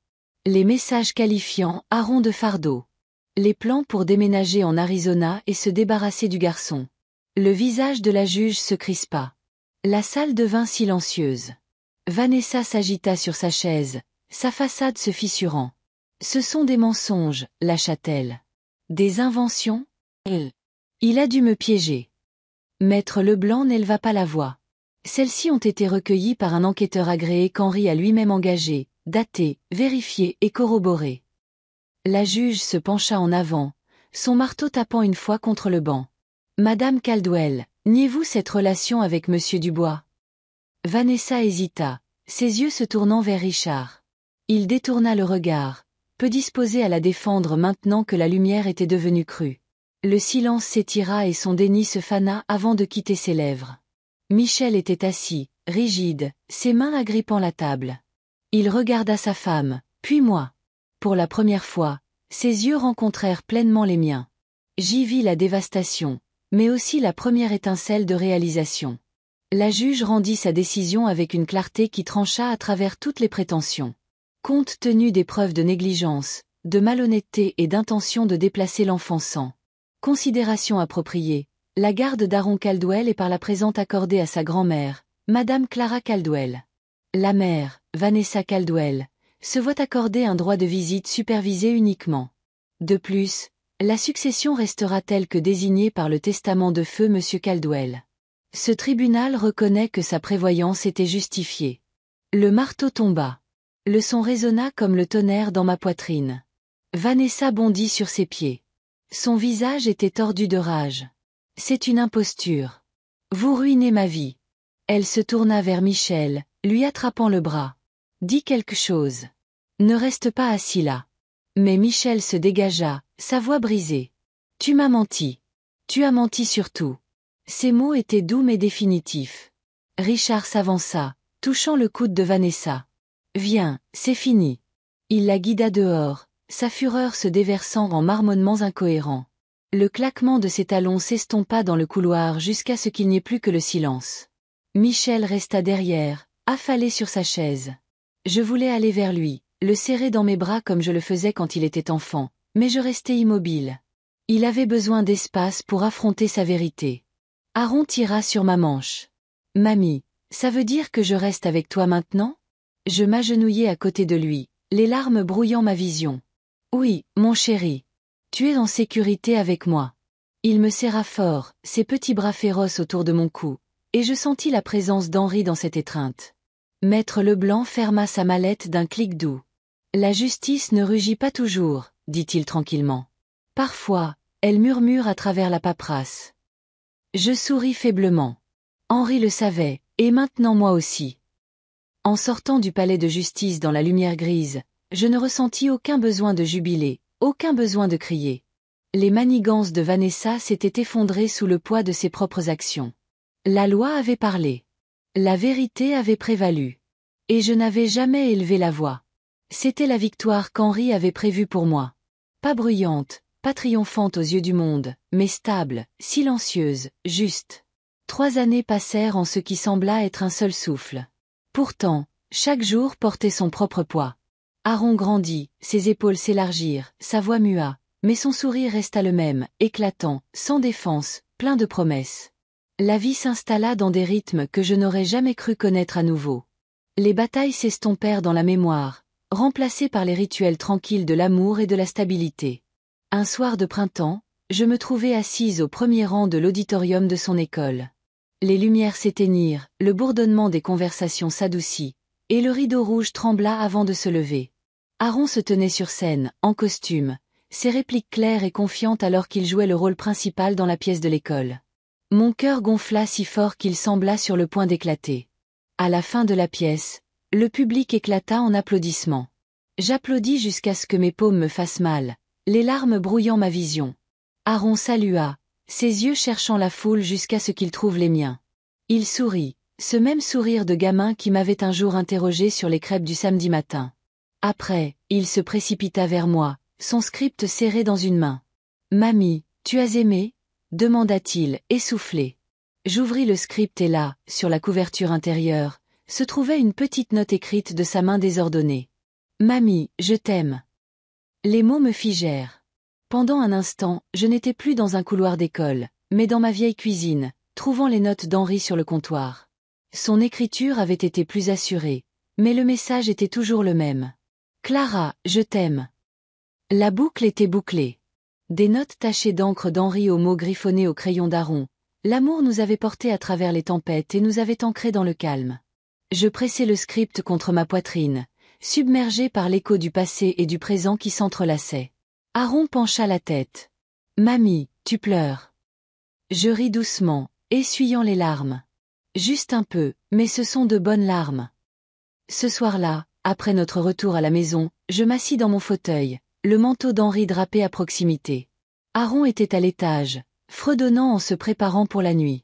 Les messages qualifiant Aaron de fardeau. Les plans pour déménager en Arizona et se débarrasser du garçon. Le visage de la juge se crispa. La salle devint silencieuse. Vanessa s'agita sur sa chaise, sa façade se fissurant. Ce sont des mensonges, lâcha-t-elle. Des inventions? Il a dû me piéger. Maître Leblanc n'éleva pas la voix. Celles-ci ont été recueillies par un enquêteur agréé qu'Henri a lui-même engagé, daté, vérifié et corroboré. La juge se pencha en avant, son marteau tapant une fois contre le banc. Madame Caldwell, niez-vous cette relation avec Monsieur Dubois? Vanessa hésita, ses yeux se tournant vers Richard. Il détourna le regard, peu disposé à la défendre maintenant que la lumière était devenue crue. Le silence s'étira et son déni se fana avant de quitter ses lèvres. Michel était assis, rigide, ses mains agrippant la table. Il regarda sa femme, puis moi. Pour la première fois, ses yeux rencontrèrent pleinement les miens. J'y vis la dévastation, mais aussi la première étincelle de réalisation. La juge rendit sa décision avec une clarté qui trancha à travers toutes les prétentions. Compte tenu des preuves de négligence, de malhonnêteté et d'intention de déplacer l'enfant sans considération appropriée. La garde d'Aaron Caldwell est par la présente accordée à sa grand-mère, Madame Clara Caldwell. La mère, Vanessa Caldwell, se voit accorder un droit de visite supervisé uniquement. De plus, la succession restera telle que désignée par le testament de feu Monsieur Caldwell. Ce tribunal reconnaît que sa prévoyance était justifiée. Le marteau tomba. Le son résonna comme le tonnerre dans ma poitrine. Vanessa bondit sur ses pieds. Son visage était tordu de rage. C'est une imposture. Vous ruinez ma vie. Elle se tourna vers Michel, lui attrapant le bras. Dis quelque chose. Ne reste pas assis là. Mais Michel se dégagea, sa voix brisée. Tu m'as menti. Tu as menti surtout. Ces mots étaient doux mais définitifs. Richard s'avança, touchant le coude de Vanessa. Viens, c'est fini. Il la guida dehors, sa fureur se déversant en marmonnements incohérents. Le claquement de ses talons s'estompa dans le couloir jusqu'à ce qu'il n'y ait plus que le silence. Michel resta derrière, affalé sur sa chaise. Je voulais aller vers lui, le serrer dans mes bras comme je le faisais quand il était enfant, mais je restais immobile. Il avait besoin d'espace pour affronter sa vérité. Aaron tira sur ma manche. « Mamie, ça veut dire que je reste avec toi maintenant ?» Je m'agenouillai à côté de lui, les larmes brouillant ma vision. « Oui, mon chéri. Tu es en sécurité avec moi. » Il me serra fort, ses petits bras féroces autour de mon cou, et je sentis la présence d'Henri dans cette étreinte. Maître Leblanc ferma sa mallette d'un clic doux. « La justice ne rugit pas toujours, » dit-il tranquillement. « Parfois, elle murmure à travers la paperasse. » Je souris faiblement. Henri le savait, et maintenant moi aussi. En sortant du palais de justice dans la lumière grise, je ne ressentis aucun besoin de jubiler, aucun besoin de crier. Les manigances de Vanessa s'étaient effondrées sous le poids de ses propres actions. La loi avait parlé. La vérité avait prévalu. Et je n'avais jamais élevé la voix. C'était la victoire qu'Henri avait prévue pour moi. Pas bruyante, pas triomphante aux yeux du monde, mais stable, silencieuse, juste. 3 années passèrent en ce qui sembla être un seul souffle. Pourtant, chaque jour portait son propre poids. Aaron grandit, ses épaules s'élargirent, sa voix mua, mais son sourire resta le même, éclatant, sans défense, plein de promesses. La vie s'installa dans des rythmes que je n'aurais jamais cru connaître à nouveau. Les batailles s'estompèrent dans la mémoire, remplacées par les rituels tranquilles de l'amour et de la stabilité. Un soir de printemps, je me trouvai assise au premier rang de l'auditorium de son école. Les lumières s'éteignirent, le bourdonnement des conversations s'adoucit, et le rideau rouge trembla avant de se lever. Aaron se tenait sur scène, en costume, ses répliques claires et confiantes alors qu'il jouait le rôle principal dans la pièce de l'école. Mon cœur gonfla si fort qu'il sembla sur le point d'éclater. À la fin de la pièce, le public éclata en applaudissements. J'applaudis jusqu'à ce que mes paumes me fassent mal, les larmes brouillant ma vision. Aaron salua, ses yeux cherchant la foule jusqu'à ce qu'il trouve les miens. Il sourit, ce même sourire de gamin qui m'avait un jour interrogé sur les crêpes du samedi matin. Après, il se précipita vers moi, son script serré dans une main. « Mamie, tu as aimé ?» demanda-t-il, essoufflé. J'ouvris le script et là, sur la couverture intérieure, se trouvait une petite note écrite de sa main désordonnée. « Mamie, je t'aime. » Les mots me figèrent. Pendant un instant, je n'étais plus dans un couloir d'école, mais dans ma vieille cuisine, trouvant les notes d'Henri sur le comptoir. Son écriture avait été plus assurée, mais le message était toujours le même. « Clara, je t'aime. » La boucle était bouclée. Des notes tachées d'encre d'Henri aux mots griffonnés au crayon d'Aaron. L'amour nous avait portés à travers les tempêtes et nous avait ancrés dans le calme. Je pressai le script contre ma poitrine, submergé par l'écho du passé et du présent qui s'entrelaçaient. Aaron pencha la tête. « Mamie, tu pleures. » Je ris doucement, essuyant les larmes. Juste un peu, mais ce sont de bonnes larmes. Ce soir-là, après notre retour à la maison, je m'assis dans mon fauteuil, le manteau d'Henri drapé à proximité. Aaron était à l'étage, fredonnant en se préparant pour la nuit.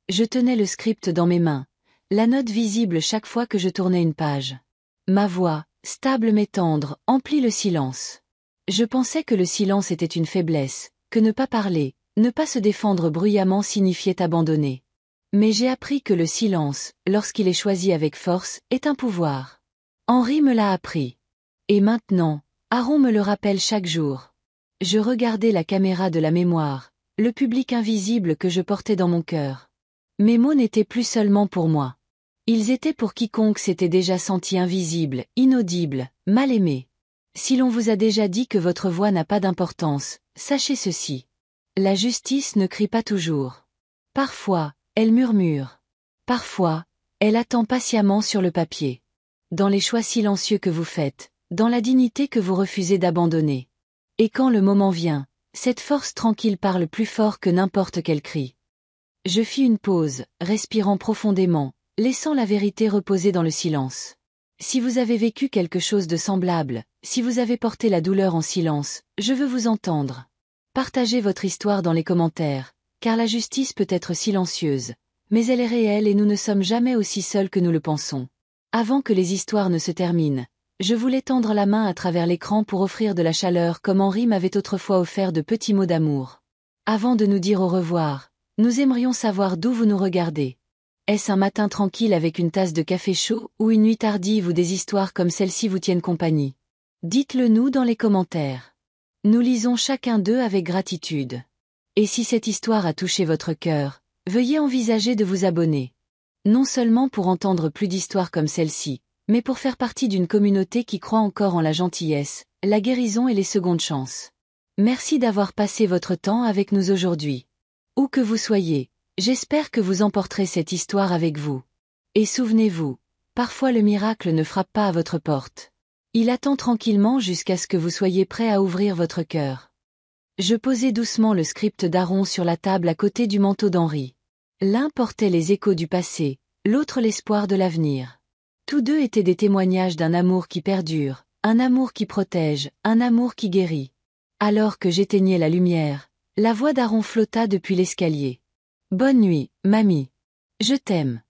Je tenais le script dans mes mains, la note visible chaque fois que je tournais une page. Ma voix, stable mais tendre, emplit le silence. Je pensais que le silence était une faiblesse, que ne pas parler, ne pas se défendre bruyamment signifiait abandonner. Mais j'ai appris que le silence, lorsqu'il est choisi avec force, est un pouvoir. Henri me l'a appris. Et maintenant, Aaron me le rappelle chaque jour. Je regardais la caméra de la mémoire, le public invisible que je portais dans mon cœur. Mes mots n'étaient plus seulement pour moi. Ils étaient pour quiconque s'était déjà senti invisible, inaudible, mal aimé. Si l'on vous a déjà dit que votre voix n'a pas d'importance, sachez ceci. La justice ne crie pas toujours. Parfois, elle murmure. Parfois, elle attend patiemment sur le papier. Dans les choix silencieux que vous faites, dans la dignité que vous refusez d'abandonner. Et quand le moment vient, cette force tranquille parle plus fort que n'importe quel cri. Je fis une pause, respirant profondément, laissant la vérité reposer dans le silence. Si vous avez vécu quelque chose de semblable, si vous avez porté la douleur en silence, je veux vous entendre. Partagez votre histoire dans les commentaires, car la justice peut être silencieuse, mais elle est réelle et nous ne sommes jamais aussi seuls que nous le pensons. Avant que les histoires ne se terminent, je voulais tendre la main à travers l'écran pour offrir de la chaleur comme Henri m'avait autrefois offert de petits mots d'amour. Avant de nous dire au revoir, nous aimerions savoir d'où vous nous regardez. Est-ce un matin tranquille avec une tasse de café chaud ou une nuit tardive où des histoires comme celle-ci vous tiennent compagnie? Dites-le nous dans les commentaires. Nous lisons chacun d'eux avec gratitude. Et si cette histoire a touché votre cœur, veuillez envisager de vous abonner. Non seulement pour entendre plus d'histoires comme celle-ci, mais pour faire partie d'une communauté qui croit encore en la gentillesse, la guérison et les secondes chances. Merci d'avoir passé votre temps avec nous aujourd'hui. Où que vous soyez, j'espère que vous emporterez cette histoire avec vous. Et souvenez-vous, parfois le miracle ne frappe pas à votre porte. Il attend tranquillement jusqu'à ce que vous soyez prêt à ouvrir votre cœur. Je posai doucement le script d'Aaron sur la table à côté du manteau d'Henri. L'un portait les échos du passé, l'autre l'espoir de l'avenir. Tous deux étaient des témoignages d'un amour qui perdure, un amour qui protège, un amour qui guérit. Alors que j'éteignais la lumière, la voix d'Aaron flotta depuis l'escalier. Bonne nuit, mamie. Je t'aime.